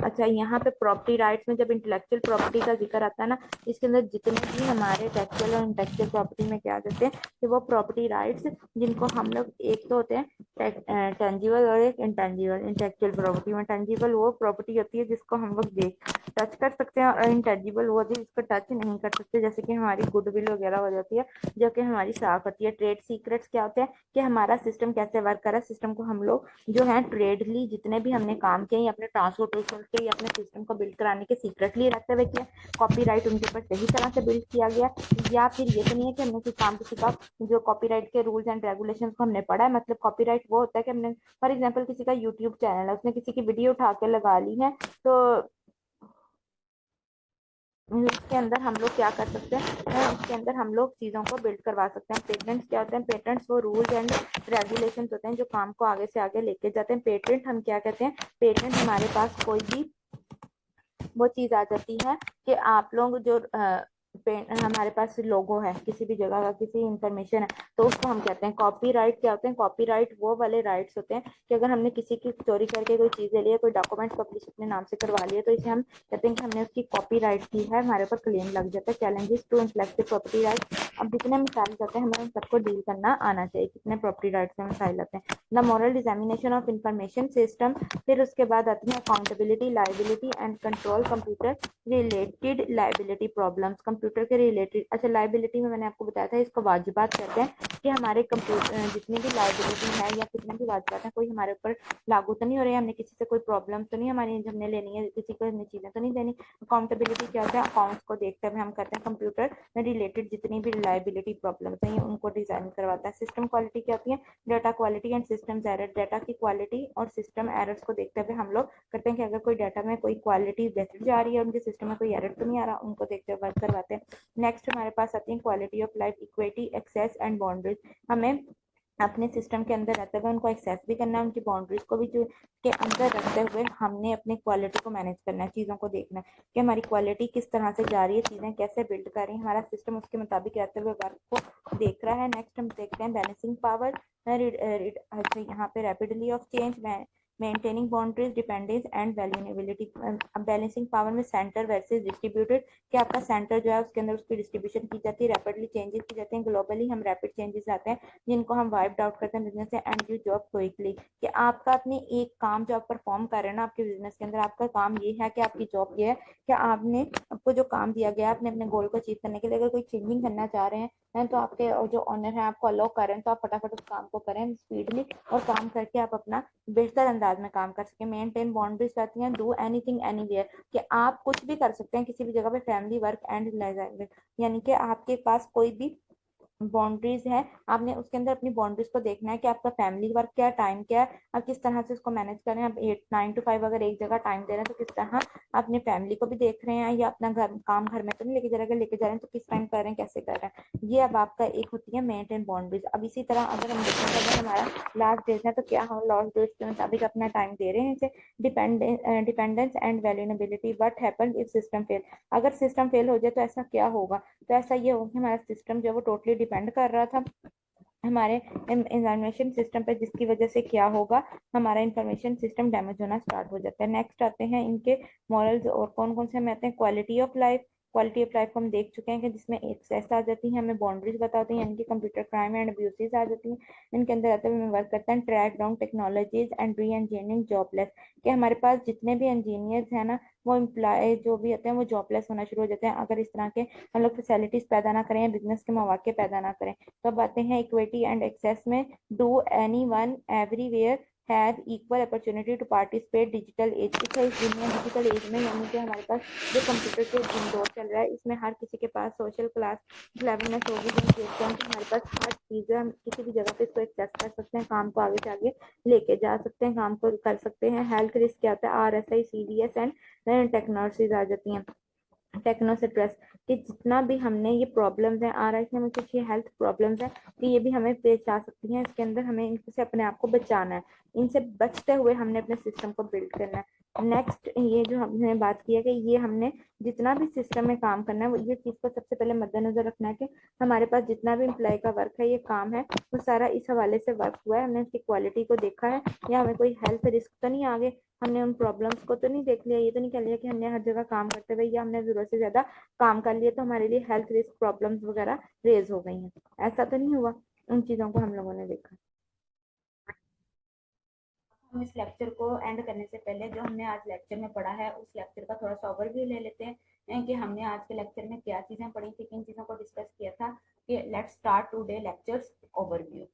अच्छा, यहाँ पे प्रॉपर्टी राइट्स में जब इंटेलेक्चुअल प्रॉपर्टी का जिक्र आता है ना, इसके अंदर जितने भी हमारे टेक्सुअल और इंटेलेक्चुअल प्रॉपर्टी में क्या कहते हैं कि वो प्रॉपर्टी राइट्स जिनको हम लोग, एक तो होते हैं टेंजिबल और एक इंटेंजिबल। इंटेलेक्चुअल प्रॉपर्टी में टेंजिबल वो प्रॉपर्टी होती है जिसको हम लोग देख टच कर सकते हैं और इंटेंजिबल वो होती है जिसको टच नहीं कर सकते, जैसे कि हमारी गुडविल वगैरह हो जाती है जो कि हमारी साख होती है। ट्रेड सीक्रेट्स क्या होते हैं कि हमारा सिस्टम कैसे वर्क कर रहा है, सिस्टम को हम लोग जो है ट्रेडली जितने भी हमने काम किए अपने ट्रांसपोर्टेशन के या अपने सिस्टम को बिल्ड कराने के सीक्रेटली रखते हुए किया। कॉपीराइट उनके ऊपर सही तरह से बिल्ड किया गया, या फिर ये तो नहीं है कि हमने कोई काम किसी का जो कॉपीराइट के रूल्स एंड रेगुलेशन को हमने पढ़ा है। मतलब कॉपीराइट वो होता है कि हमने फॉर एग्जाम्पल किसी का यूट्यूब चैनल है, उसने किसी की वीडियो उठा के लगा ली है तो इसके अंदर हम लोग क्या कर सकते हैं, इसके अंदर हम लोग चीज़ों को बिल्ड करवा सकते हैं। पेटेंट्स क्या होते हैं, पेटेंट्स वो रूल्स एंड रेगुलेशंस होते हैं जो काम को आगे से आगे लेके जाते हैं। पेटेंट हम क्या कहते हैं, पेटेंट हमारे पास कोई भी वो चीज़ आ जाती है कि आप लोग जो हमारे पास लोगो है किसी भी जगह का, किसी इंफॉर्मेशन है तो उसको हम कहते हैं कॉपीराइट। क्या होते हैं कॉपीराइट, वो वाले राइट्स होते हैं कि अगर हमने किसी की चोरी करके कोई चीज़ ले ली है, कोई डॉक्यूमेंट पब्लिश अपने नाम से करवा लिया तो इसे हम कहते हैं कि हमने उसकी कॉपीराइट की है, हमारे ऊपर क्लेम लग जाता है। Challenges to intellectual property right, अब जितने मिसाइल आते हैं हमें उन सबको डील करना आना चाहिए, कितने प्रॉपर्टी राइट्स में मिसाइल आते हैं। The moral dissemination of information system, फिर उसके बाद आती है accountability, liability and control, computer related liability problems, computer के रिलेटेड। अच्छा, लाइबिलिटी में मैंने आपको बताया था इसको वाजिबात कहते हैं कि हमारे कंप्यूटर जितनी भी लाइबिलिटी है या कितने भी वाजिबात है कोई हमारे ऊपर लागू तो नहीं हो रही है, हमने किसी से कोई प्रॉब्लम तो नहीं हमारी हमने लेनी है, किसी को हमने चीज़ें तो नहीं देनी। अकाउंटेबिलिटी क्या होता है, अकाउंट्स को देखते हुए हम कहते हैं कंप्यूटर में रिलेटेड जितनी भी लाइबिलिटी प्रॉब्लम्स हैं उनको डिजाइन करवाता है। सिस्टम क्वालिटी क्या होती है, data quality and systems error, data की क्वालिटी और सिस्टम एरर्स को देखते हुए हम लोग करते हैं कि अगर कोई डाटा में कोई क्वालिटी बेहतर जा रही है, उनके सिस्टम में कोई एरर तो नहीं आ रहा, उनको देखते हुए वर्क करवाते हैं। थे। नेक्स्ट हमारे पास आती है quality of life, equity, access and boundaries. हमें अपने सिस्टम के अंदर रहते हुए उनको एक्सेस भी करना है, उनकी बाउंड्रीज को भी जो के अंदर रखते हुए हमने अपनी क्वालिटी को मैनेज करना है, चीज़ों को देखना है कि हमारी क्वालिटी किस तरह से जा रही है, चीज़ें कैसे बिल्ड कर रही है, हमारा सिस्टम उसके मुताबिक रहते हुए वर्क को देख रहा है। नेक्स्ट हम देखते हैं बैलेंसिंग पावर, यहाँ पे rapidly of change, maintaining boundaries, dependence and vulnerability. Balancing power में सेंटर वर्सेस डिस्ट्रीब्यूटेड, कि आपका सेंटर जो है उसके अंदर उसकी डिस्ट्रीब्यूशन की जाती है, रैपिडली चेंजेस की जाते हैं, ग्लोबली हम रैपिड चेंजेस आते हैं जिनको हम वाइप आउट करते हैं बिजनेस से, एंड यू जॉब क्विकली, कि आपका अपने एक काम जो आप परफॉर्म कर रहे हैं ना आपके बिजनेस के अंदर, आपका काम ये है कि आपकी जॉब ये है कि आपने आपको जो काम दिया गया है, आपने अपने गोल को अचीव करने के लिए अगर कोई चेंजिंग करना चाह रहे हैं तो आपके जो ऑनर है आपको अलाउ कर रहे हैं तो आप फटाफट उस काम को करें स्पीडली, और काम करके आप अपना बेहतर अंदाज में काम कर सकें। मेंटेन बाउंड्रीज आती हैं, डू एनीथिंग एनीवेयर, कि आप कुछ भी कर सकते हैं किसी भी जगह पे, फैमिली, वर्क एंड लाइफ, यानी कि आपके पास कोई भी बाउंड्रीज है, आपने उसके अंदर अपनी बाउंड्रीज को देखना है कि आपका फैमिली वर्क क्या है, टाइम क्या है, आप किस तरह से उसको मैनेज कर रहे हैं। आप 8 9 to 5 अगर एक जगह टाइम दे रहे हैं तो किस तरह अपने फैमिली को भी देख रहे हैं, या अपना घर में तो नहीं लेके जा रहे, अगर लेके जा रहे हैं तो किस टाइम कर रहे हैं, कैसे कर रहे हैं, ये अब आपका एक होती है मेंटेन बाउंड्रीज। अब इसी तरह अगर हम देखें अगर हमारा लास्ट डेट है तो क्या हम लास्ट डेट के मुताबिक अपना टाइम दे रहे हैं इसे। Dependence and vulnerability, what happens if system fail, अगर सिस्टम फेल हो जाए तो ऐसा क्या होगा, तो ऐसा ये होगा कि हमारा सिस्टम जो है वो टोटली डिपेंड कर रहा था हमारे इंफॉर्मेशन सिस्टम पे, जिसकी वजह से क्या होगा, हमारा इंफॉर्मेशन सिस्टम डैमेज होना स्टार्ट हो जाता है। नेक्स्ट आते हैं इनके मॉरल्स, और कौन कौन से हमें आते हैं। Quality of life, quality of life को हम देख चुके हैं कि जिसमें एक्सेस आ जाती है, हमें बाउंड्रीज बताती हैं, यानी कि कंप्यूटर क्राइम एंड अब्यूसेस आ जाती हैं, इनके अंदर आते हुए हमें वर्क करते हैं। Track down technologies and re engineering jobless, कि हमारे पास जितने भी इंजीनियर्स हैं ना वो एम्प्लॉय जो भी होते हैं वो जॉबलेस होना शुरू हो जाते हैं अगर इस तरह के हम लोग फैसिलिटीज पैदा ना करें, बिजनेस के मौके पैदा ना करें। तो अब आते हैं इक्विटी एंड एक्सेस में। Do anyone everywhere have equal opportunity to participate digital age, इस दुनिया डिजिटल एज में, यानी कि हमारे पास जो कंप्यूटर के दौर चल रहा है इसमें हर किसी के पास सोशल क्लास क्लेवरनेस होगी, हमारे पास हर चीज़ हम किसी भी जगह पे इसको एक्सेस कर सकते हैं, काम को आगे से आगे लेके जा सकते हैं, काम को कर सकते हैं। हेल्थ रिस्क क्या होता है, RSI CDS एंड टेक्नोलॉजीज आ जाती हैं। टेक्नो से ट्रस्ट, कि जितना भी हमने ये प्रॉब्लम्स हैं आ रहा है कि हमें कुछ ये हेल्थ प्रॉब्लम्स हैं कि ये भी हमें पेश आ सकती हैं, इसके अंदर हमें इनसे अपने आप को बचाना है, इनसे बचते हुए हमने अपने सिस्टम को बिल्ड करना है। नेक्स्ट ये जो हमने बात की है कि ये हमने जितना भी सिस्टम में काम करना है वो ये चीज़ को सबसे पहले मद्देनजर रखना है कि हमारे पास जितना भी एम्प्लॉय का वर्क है, ये काम है, वो सारा इस हवाले से वर्क हुआ है, हमने उसकी क्वालिटी को देखा है, या हमें कोई हेल्थ रिस्क तो नहीं आगे, हमने उन प्रॉब्लम्स को तो नहीं देख लिया, ये तो नहीं कह लिया कि हमने हर जगह काम करते हुए या हमने जरूरत से ज्यादा काम कर लिया तो हमारे लिए हेल्थ रिस्क प्रॉब्लम्स वगैरह रेज हो गई हैं, ऐसा तो नहीं हुआ। उन चीजों को हम लोगों ने देखा। हम इस लेक्चर को एंड करने से पहले जो हमने आज लेक्चर में पढ़ा है उस लेक्चर का थोड़ा सा ओवरव्यू ले लेते हैं कि हमने आज के लेक्चर में क्या चीजें पढ़ी थी, किन चीजों को डिस्कस किया था। कि let's start today lectures overview.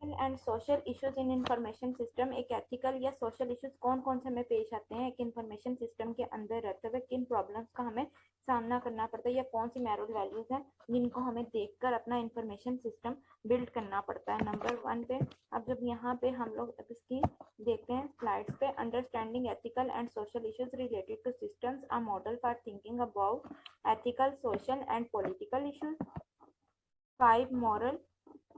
And social issues in information system, एक एथिकल या सोशल इश्यूज कौन कौन से हमें पेश आते हैं एक इंफॉर्मेशन सिस्टम के अंदर रहते हुए, किन प्रॉब्लम्स का हमें सामना करना पड़ता है, या कौन सी मोरल वैल्यूज हैं जिनको हमें देखकर अपना इंफॉर्मेशन सिस्टम बिल्ड करना पड़ता है। नंबर 1 पे अब जब यहाँ पे हम लोग इसकी देखते हैं स्लाइड्स पे, understanding ethical and social issues related to systems, a model for thinking about ethical, social and political issues. 5 moral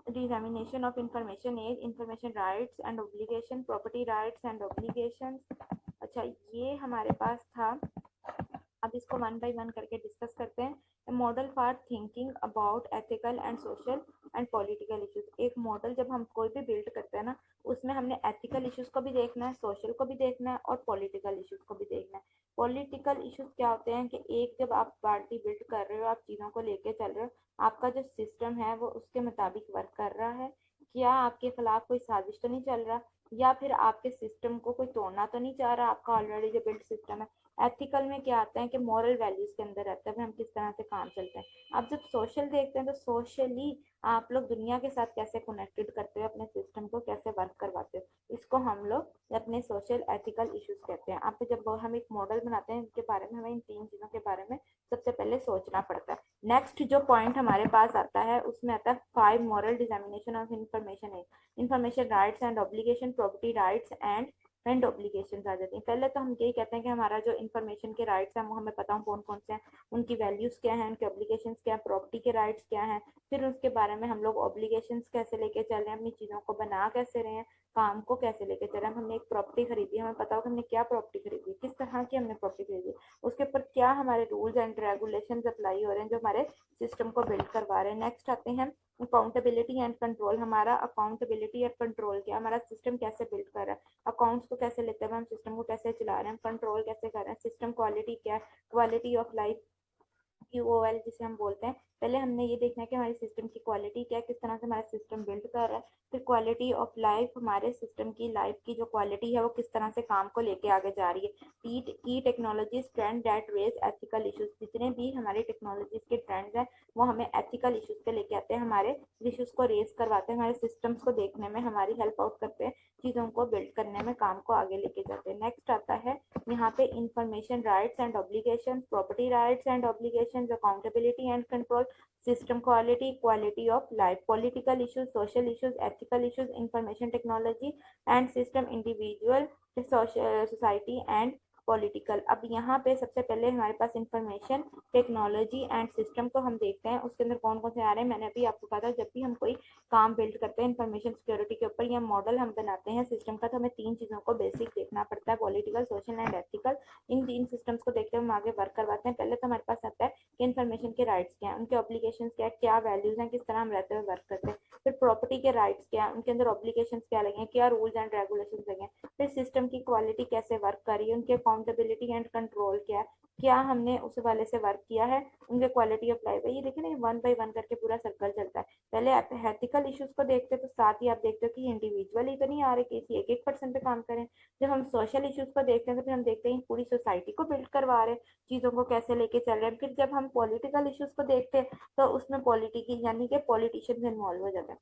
dissemination of information is information rights and obligation, property rights and obligations। अच्छा ये हमारे पास था, अब इसको one by one करके discuss करते हैं। Model for thinking about ethical and social and political issues, एक मॉडल जब हम कोई भी बिल्ड करते हैं ना उसमें हमने एथिकल इश्यूज को भी देखना है, सोशल को भी देखना है और पॉलिटिकल इश्यूज को भी देखना है। पॉलिटिकल इश्यूज क्या होते हैं कि एक जब आप पार्टी बिल्ड कर रहे हो, आप चीज़ों को लेके चल रहे हो, आपका जो सिस्टम है वो उसके मुताबिक वर्क कर रहा है, क्या आपके खिलाफ कोई साजिश तो नहीं चल रहा, या फिर आपके सिस्टम को कोई तोड़ना तो नहीं चाह रहा, आपका ऑलरेडी जो बिल्ड सिस्टम है। एथिकल में क्या आता है कि मॉरल वैल्यूज के अंदर रहता है हम किस तरह से काम चलते हैं। अब जब सोशल देखते हैं तो सोशली आप लोग दुनिया के साथ कैसे कनेक्टेड करते हो, अपने सिस्टम को कैसे वर्क करवाते हो, इसको हम लोग अपने सोशल एथिकल इश्यूज कहते हैं। आप जब हम एक मॉडल बनाते हैं इनके बारे में हमें इन 3 चीजों के बारे में सबसे पहले सोचना पड़ता है। नेक्स्ट जो पॉइंट हमारे पास आता है उसमें आता है 5 moral dissemination of information है, information rights and obligation, property rights and and obligations आ जाती हैं। पहले तो हम यही कहते हैं कि हमारा जो इन्फॉर्मेशन के राइट्स हैं वो हमें पता हो कौन कौन से हैं, उनकी वैल्यूज क्या है, उनके ऑब्लिगेशंस क्या है, प्रॉपर्टी के राइट्स क्या है, फिर उसके बारे में हम लोग ऑब्लिगेशंस कैसे लेके चल रहे हैं, अपनी चीजों को बना कैसे रहे हैं, काम को कैसे लेके चल रहे हैं। हमने एक प्रॉपर्टी खरीदी, हमें पता हो कि हमने क्या प्रॉपर्टी खरीदी, किस तरह की हमने प्रॉपर्टी खरीदी, उसके ऊपर क्या हमारे रूल्स एंड रेगुलेशंस अप्लाई हो रहे हैं जो हमारे सिस्टम को बिल्ड करवा रहे हैं। नेक्स्ट आते हैं अकाउंटेबिलिटी एंड कंट्रोल। हमारा अकाउंटेबिलिटी और कंट्रोल क्या, हमारा सिस्टम कैसे बिल्ड कर रहा है, अकाउंट्स को कैसे लेते हुए हम सिस्टम को कैसे चला रहे हैं, कंट्रोल कैसे कर रहे हैं, सिस्टम क्वालिटी क्या है, क्वालिटी ऑफ लाइफ QOL जिसे हम बोलते हैं। पहले हमने ये देखना है कि हमारे सिस्टम की क्वालिटी क्या है, किस तरह से हमारा सिस्टम बिल्ड कर रहा है। फिर क्वालिटी ऑफ लाइफ, हमारे सिस्टम की लाइफ की जो क्वालिटी है वो किस तरह से काम को लेके आगे जा रही है। Key technologies trend that raise ethical issues, जितने भी हमारी टेक्नोलॉजीज के ट्रेंड्स हैं वो हमें एथिकल इश्यूज पे लेके आते हैं, हमारे इश्यूज को रेज करवाते हैं, हमारे सिस्टम्स को देखने में हमारी हेल्प आउट करते हैं, चीजों को बिल्ड करने में काम को आगे लेके जाते हैं। नेक्स्ट आता है यहाँ पे information rights and obligation, property rights and obligation, accountability and control, system quality, quality of life, political issues, social issues, ethical issues, information technology and system, individual, society and political. अब यहाँ पे सबसे पहले हमारे पास इंफॉर्मेशन टेक्नोलॉजी एंड सिस्टम को हम देखते हैं, उसके अंदर कौन कौन से आ रहे हैं। मैंने अभी आपको कहा था जब भी हम कोई काम बिल्ड करते हैं इंफॉर्मेशन सिक्योरिटी के ऊपर या मॉडल हम बनाते हैं सिस्टम का, तो हमें तीन चीजों को बेसिक देखना पड़ता है, पॉलिटिकल, सोशल एंड एथिकल। इन तीन सिस्टम्स को देखते हुए हम आगे वर्क करवाते हैं। पहले तो हमारे पास आता है कि इन्फॉर्मेशन के राइट्स क्या है, उनके ऑब्लिगेशंस क्या है, क्या वैल्यूज हैं, किस तरह हम रहते हुए वर्क करते हैं। फिर प्रॉपर्टी के राइट्स क्या है, उनके अंदर ऑब्लिगेशंस क्या लगे, क्या रूल्स एंड रेगुलेशंस लगे। फिर सिस्टम की क्वालिटी कैसे वर्क कर रही है, उनके अकाउंटेबिलिटी एंड कंट्रोल क्या है, क्या हमने उस वाले से वर्क किया है, उनके क्वालिटी ऑफ लाइफ है। ये देखिए ना, वन बाय वन करके पूरा सर्कल चलता है। पहले आप एथिकल इश्यूज को देखते हैं तो साथ ही आप देखते हो कि इंडिविजुअली तो नहीं आ रहे कि एक एक पर्सन पे काम करें। जब हम सोशल इश्यूज को देखते हैं तो फिर हम देखते हैं पूरी सोसाइटी को बिल्ड करवा रहे हैं, चीजों को कैसे लेके चल रहे हैं। फिर जब हम पॉलिटिकल इश्यूज को देखते हैं तो उसमें पॉलिटिकी यानी कि पॉलिटिशियंस इन्वॉल्व हो जाते हैं।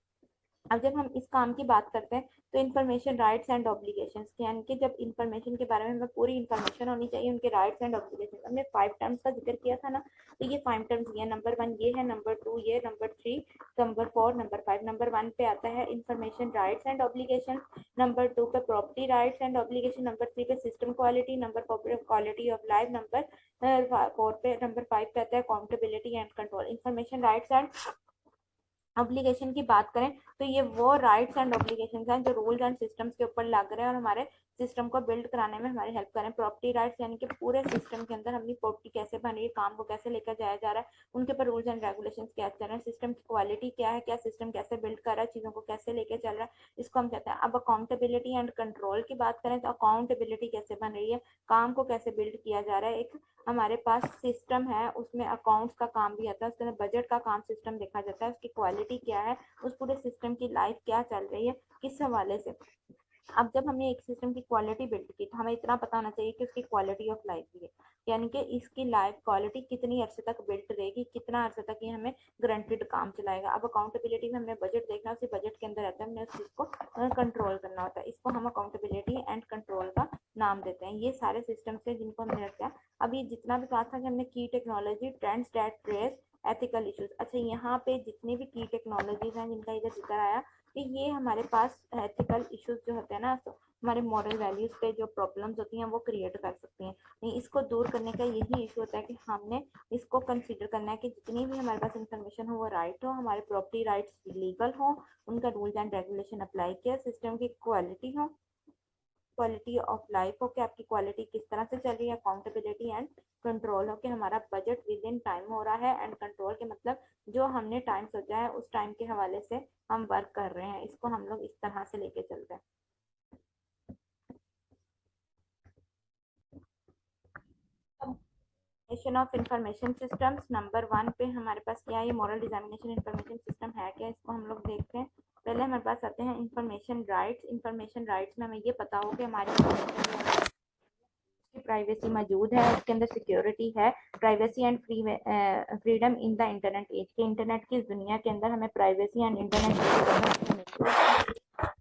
अब जब हम इस काम की बात करते हैं तो इन्फॉर्मेशन राइट्स एंड ऑब्लिगेशंस, यानी कि जब इन्फॉर्मेशन के बारे में हमें पूरी इन्फॉर्मेशन होनी चाहिए, उनके राइट्स एंड ऑब्लिगेशंस। हमने 5 टर्म्स का जिक्र किया था ना, तो ये 5 टर्म्स ये नंबर 1 ये है, नंबर 2 ये, नंबर 3, नंबर 4, नंबर 5। नंबर 1 पे आता है information rights and obligation, number 2 पे property rights and obligation, number 3 पे सिस्टम क्वालिटी, नंबर 4 पे क्वालिटी ऑफ लाइफ, नंबर 4 पे नंबर 5 पे आता है accountability and control. Information rights and obligation की बात करें तो ये वो राइट्स एंड ऑब्लिगेशन हैं जो रूल्स एंड सिस्टम्स के ऊपर लग रहे हैं और हमारे सिस्टम को बिल्ड कराने में हमारी हेल्प करें। प्रॉपर्टी राइट्स यानी कि पूरे सिस्टम के अंदर अपनी प्रॉपर्टी कैसे बन रही है, काम को कैसे लेकर जाया जा रहा है, उनके ऊपर रूल्स एंड रेगुलेशंस क्या चल रहे हैं। सिस्टम की क्वालिटी क्या है, क्या सिस्टम कैसे बिल्ड कर रहा है, चीजों को कैसे लेके चल रहा है, इसको हम कहते हैं। अब अकाउंटेबिलिटी एंड कंट्रोल की बात करें तो अकाउंटेबिलिटी कैसे बन रही है, काम को कैसे बिल्ड किया जा रहा है। एक हमारे पास सिस्टम है, उसमें अकाउंट्स का काम भी आता है, उसके अंदर बजट का काम सिस्टम देखा जाता है, उसकी क्वालिटी क्या है, उस पूरे सिस्टम की लाइफ क्या चल रही है, किस हवाले से। अब जब हमने एक सिस्टम की क्वालिटी बिल्ड की तो हमें इतना पता होना चाहिए कि उसकी क्वालिटी ऑफ लाइफ भी है, यानी कि इसकी लाइफ क्वालिटी कितनी अरसे तक बिल्ड रहेगी, कितना अरसे तक ये हमें गारंटेड काम चलाएगा। अब अकाउंटेबिलिटी में हमने बजट देखना, उसी बजट के अंदर रहता है, हमने उस चीज को कंट्रोल करना होता है, इसको हम अकाउंटेबिलिटी एंड कंट्रोल का नाम देते हैं। ये सारे सिस्टम से जिनको हमने रखा। अब ये जितना भी कहा था कि हमने की technology trends that trace ethical issues, अच्छा यहाँ पे जितने भी की टेक्नोलॉजीज हैं जिनका इधर जिक्र आया कि ये हमारे पास एथिकल इश्यूज जो होते हैं ना, तो हमारे मॉरल वैल्यूज पे जो प्रॉब्लम्स होती हैं वो क्रिएट कर सकती हैं। नहीं, इसको दूर करने का यही इशू होता है कि हमने इसको कंसीडर करना है कि जितनी भी हमारे पास इंफॉर्मेशन हो वो राइट हो, हमारे प्रॉपर्टी राइट्स लीगल हो, उनका रूल्स एंड रेगुलेशन अप्लाई किया, सिस्टम की क्वालिटी हो, क्वालिटी ऑफ लाइफ हो कि आपकी क्वालिटी किस तरह से चल रही है, अकाउंटेबिलिटी एंड कंट्रोल हो कि हमारा बजट विद इन टाइम हो रहा है, एंड कंट्रोल के मतलब जो हमने टाइम सोचा है उस टाइम के हवाले से हम वर्क कर रहे हैं। इसको हम लोग इस तरह से लेके चलते हैं। ऑफ इंफॉर्मेशन सिस्टम्स, नंबर 1 पे हमारे पास क्या है, मॉडल डिजामिनेशन इंफॉर्मेशन सिस्टम है क्या, इसको हम लोग देखते हैं। पहले हमारे पास आते हैं इंफॉर्मेशन राइट्स। इंफॉर्मेशन राइट्स में हमें ये पता हो कि हमारी प्राइवेसी मौजूद है, उसके अंदर सिक्योरिटी है, privacy and freedom in the internet age, के इंटरनेट की दुनिया के अंदर हमें privacy and internet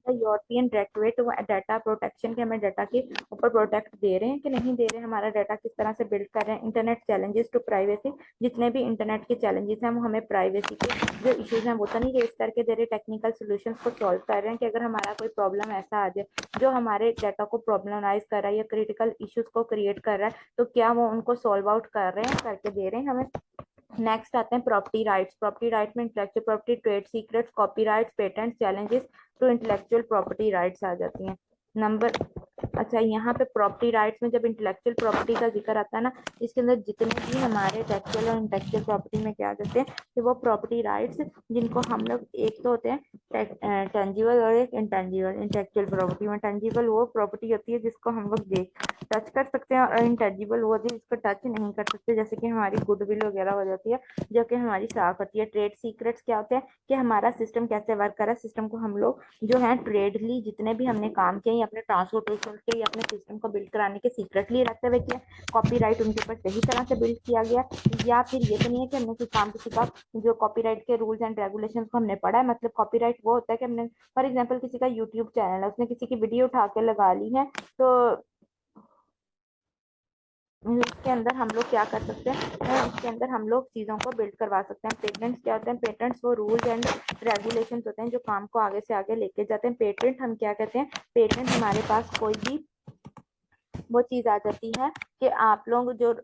European directorate data protection के हमें डाटा के ऊपर प्रोटेक्ट दे रहे हैं कि नहीं दे रहे हैं, हमारा डाटा किस तरह से बिल्ड कर रहे हैं। इंटरनेट चैलेंजेस टू प्राइवेसी, जितने भी इंटरनेट के चैलेंजेस हैं वो हमें प्राइवेसी के जो इश्यूज हैं वो तो नहीं रेज करके दे रहे, टेक्निकल सोल्यूशंस को सॉल्व कर रहे हैं कि अगर हमारा कोई प्रॉब्लम ऐसा आ जाए जो हमारे डाटा को प्रॉब्लमाइज कर रहा है या क्रिटिकल इश्यूज को क्रिएट कर रहा है, तो क्या वो उनको सॉल्व आउट कर रहे हैं, करके दे रहे हैं हमें। नेक्स्ट आते हैं प्रॉपर्टी राइट्स। प्रॉपर्टी राइट्स में intellectual property, trade secrets, copyrights, patent, challenges to intellectual property rights आ जाती हैं। नंबर अच्छा, यहाँ पे प्रॉपर्टी राइट्स में जब इंटेलेक्चुअल प्रॉपर्टी का जिक्र आता है ना, इसके अंदर जितने भी हमारे टेक्सुअल और इंटेलेक्चुअल प्रॉपर्टी में क्या जाते हैं कि वो प्रॉपर्टी राइट्स जिनको हम लोग, एक तो होते हैं टेंजिबल और एक इंटेंजिबल। इंटेलेक्चुअल प्रॉपर्टी में टेंजिबल वो प्रॉपर्टी होती है जिसको हम लोग देख टच कर सकते हैं, और इंटेंजिबल वो होती है जिसको टच नहीं कर सकते, जैसे कि हमारी गुडविल वगैरह हो जाती है जो कि हमारी साख होती है। ट्रेड सीक्रेट्स क्या होते हैं कि हमारा सिस्टम कैसे वर्क कर रहा है, सिस्टम को हम लोग जो है ट्रेडली जितने भी हमने काम किए या अपने ट्रांसपोर्टेशन के या अपने सिस्टम को बिल्ड कराने के सीक्रेटली रखते हुए किया। कॉपीराइट उनके ऊपर सही तरह से बिल्ड किया गया, या फिर ये तो नहीं है कि हमने कोई काम किसी का जो कॉपीराइट के रूल्स एंड रेगुलेशन को हमने पढ़ा है। मतलब कॉपीराइट वो होता है कि हमने फॉर एग्जाम्पल किसी का यूट्यूब चैनल है, उसने किसी की वीडियो उठा के लगा ली है, तो इसके अंदर हम लोग क्या कर सकते हैं, इसके अंदर हम लोग चीज़ों को बिल्ड करवा सकते हैं। पेटेंट्स क्या होते हैं, पेटेंट्स वो रूल्स एंड रेगुलेशंस होते हैं जो काम को आगे से आगे लेके जाते हैं। पेटेंट हम क्या कहते हैं, पेटेंट हमारे पास कोई भी वो चीज़ आ जाती है कि आप लोग जो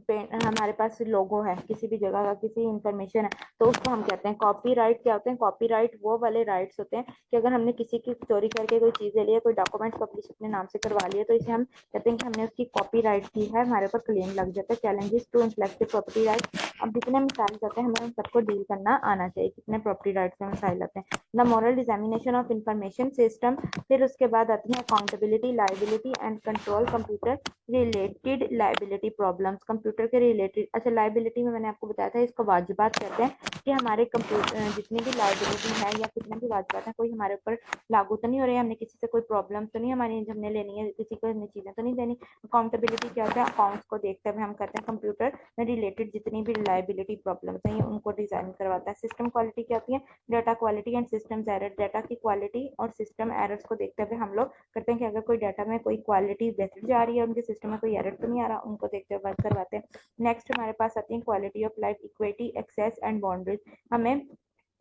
हमारे पास लोगो है किसी भी जगह का, किसी इंफॉर्मेशन है, तो उसको हम कहते हैं कॉपीराइट। क्या होते हैं कॉपीराइट, वो वाले राइट्स होते हैं कि अगर हमने किसी की चोरी करके कोई चीज़ ले ली है, कोई डॉक्यूमेंट पब्लिश अपने नाम से करवा लिया, तो इसे हम कहते हैं कि हमने उसकी कॉपीराइट की है, हमारे ऊपर क्लेम लग जाता है। Challenges to intellectual property right, अब जितने मिसाइल आते हैं हमें उन सबको डील करना आना चाहिए, कितने प्रॉपर्टी राइट्स में मिसाइल आते हैं। The moral examination of information system, फिर उसके बाद आती है accountability, liability and control, computer related liability problems, computer के रिलेटेड। अच्छा, लाइबिलिटी में मैंने आपको बताया था इसको वाजिबात कहते हैं कि हमारे कंप्यूटर जितनी भी लाइबिलिटी है या कितने भी वाजिबात है कोई हमारे ऊपर लागू तो नहीं हो रही है, हमने किसी से कोई प्रॉब्लम तो नहीं हमारी हमने लेनी है, किसी को हमने चीज़ें तो नहीं देनी। अकाउंटेबिलिटी क्या होता है, अकाउंट्स को देखते हुए हम करते हैं कंप्यूटर रिलेटेड जितनी भी लाइबिलिटी प्रॉब्लम्स हैं ये उनको डिजाइन करवाता है। सिस्टम क्वालिटी क्या होती है, data quality and systems error, data की क्वालिटी और सिस्टम एरर्स को देखते हुए हम लोग करते हैं कि अगर कोई डाटा में कोई क्वालिटी बेहतर जा रही है, उनके सिस्टम में कोई एरर तो नहीं आ रहा, उनको देखते हुए वर्क करवाते हैं। नेक्स्ट हमारे पास आती है quality of life, equity, access and boundaries. हमें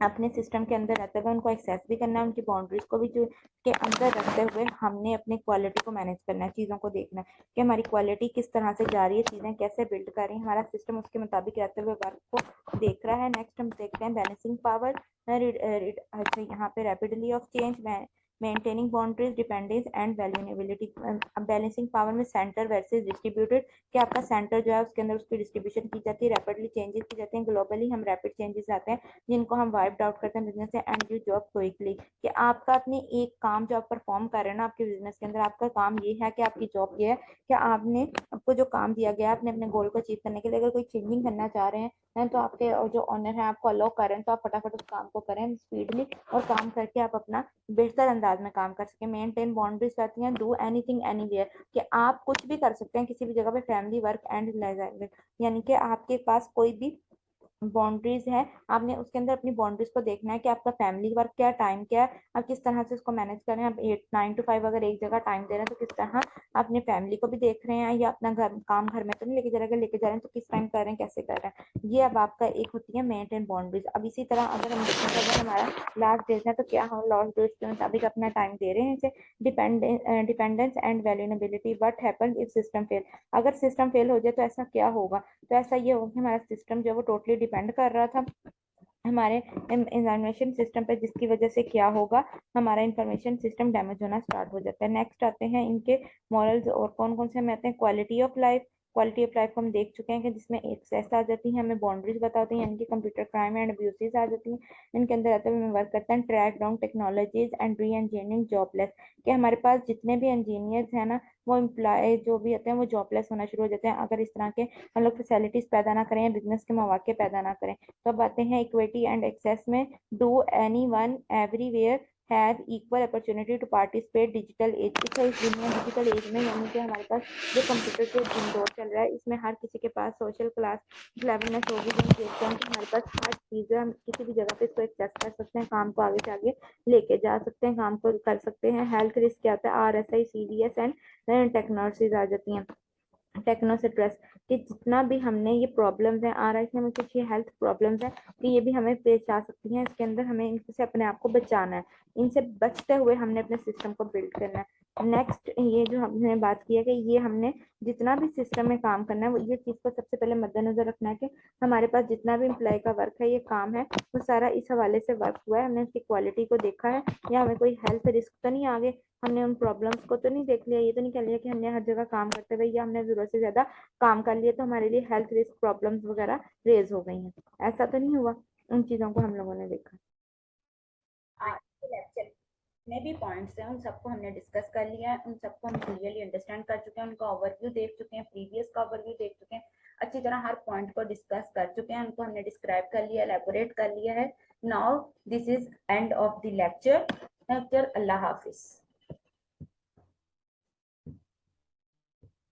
अपने सिस्टम के अंदर रहते हुए उनको एक्सेस भी करना है, उनकी बाउंड्रीज को भी जो के अंदर रखते हुए हमने अपनी क्वालिटी को मैनेज करना है, चीज़ों को देखना है कि हमारी क्वालिटी किस तरह से जा रही है, चीज़ें कैसे बिल्ड कर रही है, हमारा सिस्टम उसके मुताबिक रहते हुए वर्क को देख रहा है। नेक्स्ट हम देखते हैं बैलेंसिंग पावर। अच्छा, यहाँ पे rapidly of change, maintaining boundaries, dependence and vulnerability. Balancing power में सेंटर वर्सेस डिस्ट्रीब्यूटेड, कि आपका सेंटर जो है उसके अंदर उसकी डिस्ट्रीब्यूशन की जाती है, रैपिडली चेंजेस की जाती हैं, ग्लोबली हम रैपिड चेंजेस आते हैं जिनको हम वाइप आउट करते हैं बिजनेस से, एंड यू जॉब क्विकली, कि आपका अपने एक काम जो आप परफॉर्म कर रहे हैं ना आपके बिजनेस के अंदर, आपका काम ये है कि आपकी जॉब ये है कि आपने आपको जो काम दिया गया है आपने अपने गोल को अचीव करने के लिए अगर कोई चेंजिंग करना चाह रहे हैं तो आपके जो ऑनर है आपको अलाउ करें तो आप फटाफट उस काम को करें स्पीडली, और काम करके आप अपना बेहतर अंदाज में काम कर सकें। मेंटेन बाउंड्रीज कहती हैं डू एनीथिंग एनीवेयर, कि आप कुछ भी कर सकते हैं किसी भी जगह पे, फैमिली, वर्क एंड लेजर, यानी कि आपके पास कोई भी बाउंड्रीज है, आपने उसके अंदर अपनी बाउंड्रीज को देखना है कि आपका फैमिली वर्क क्या है, टाइम क्या है, आप किस तरह से उसको मैनेज कर रहे हैं। आप 8 9 to 5 अगर एक जगह टाइम दे रहे हैं तो किस तरह अपने फैमिली को भी देख रहे हैं, या अपना घर काम घर में तो नहीं लेके जा रहे, लेके जा रहे हैं तो किस टाइम कर रहे हैं, कैसे कर रहे हैं, ये अब आपका एक होती है मेंटेन बाउंड्रीज। अब इसी तरह अगर हम देखें अगर हमारा लास्ट डेज है तो क्या हम लास्ट डेज के मुताबिक अपना टाइम दे रहे हैं इसे। Dependence and vulnerability, what happens if system fail, अगर सिस्टम फेल हो जाए तो ऐसा क्या होगा, तो ऐसा ये होगा कि हमारा सिस्टम जो है वो टोटली डिपेंड कर रहा था हमारे इंफॉर्मेशन सिस्टम पे, जिसकी वजह से क्या होगा हमारा इंफॉर्मेशन सिस्टम डैमेज होना स्टार्ट हो जाता है। नेक्स्ट आते हैं इनके मॉरल्स, और कौन कौन से हमें आते हैं, quality of life. Quality of life को हम देख चुके हैं कि जिसमें एक्सेस आ जाती है, हमें बाउंड्रीज बताती हैं, यानी कि कंप्यूटर क्राइम एंड अब्यूसेस आ जाती हैं, इनके अंदर आते हुए वर्क करते हैं track down technologies and re engineering jobless, कि हमारे पास जितने भी इंजीनियर्स हैं ना वो एम्प्लॉय जो भी होते हैं वो जॉबलेस होना शुरू हो जाते हैं अगर इस तरह के हम लोग फैसिलिटीज पैदा ना करें या बिजनेस के मौके पैदा ना करें। तो अब आते हैं इक्विटी एंड एक्सेस में, do anyone everywhere have equal opportunity to participate digital age. इस दुनिया डिजिटल एज में, यानी कि हमारे पास जो कंप्यूटर के दौर चल रहा है, इसमें हर किसी के पास सोशल क्लास क्लेवरनेस होगी, जो हम देखते हैं कि हमारे पास हर चीज़ है, हम किसी भी जगह पे इसको एक्सेस कर सकते हैं, काम को आगे से आगे लेके जा सकते हैं, काम को कर सकते हैं। हेल्थ रिस्क क्या होता है, RSI CDS एंड टेक्नोलॉजीज आ जाती हैं, टेक्नो स्ट्रेस, कि जितना भी हमने ये प्रॉब्लम्स हैं, RSI में कुछ ये हेल्थ प्रॉब्लम्स हैं कि ये भी हमें पेश आ सकती हैं, इसके अंदर हमें इनसे अपने आप को बचाना है, इनसे बचते हुए हमने अपने सिस्टम को बिल्ड करना है। नेक्स्ट ये जो हमने बात की है कि ये हमने जितना भी सिस्टम में काम करना है, वो ये चीज़ को सबसे पहले मद्देनजर रखना है कि हमारे पास जितना भी एम्प्लॉय का वर्क है, ये काम है, वो सारा इस हवाले से वर्क हुआ है, हमने उसकी क्वालिटी को देखा है, या हमें कोई हेल्थ रिस्क तो नहीं आगे, हमने उन प्रॉब्लम्स को तो नहीं देख लिया, ये तो नहीं कह लिया कि हमने हर जगह काम करते हुए या हमने जरूरत से ज्यादा काम कर लिया तो हमारे लिए हेल्थ रिस्क प्रॉब्लम्स वगैरह रेज हो गई हैं, ऐसा तो नहीं हुआ। उन चीजों को हम लोगों ने देखा। आज के लेक्चर में भी पॉइंट्स हैं, उन सबको हमने डिस्कस कर लिया है, उन सबको हम क्लियरली अंडरस्टैंड कर चुके हैं, उनका ओवरव्यू देख चुके हैं, प्रीवियस का ओवरव्यू देख चुके हैं, अच्छी तरह हर पॉइंट को डिस्कस कर चुके हैं, उनको हमने डिस्क्राइब कर लिया, एलेबोरेट कर लिया है। Now this is end of the lecture. Allah Hafiz.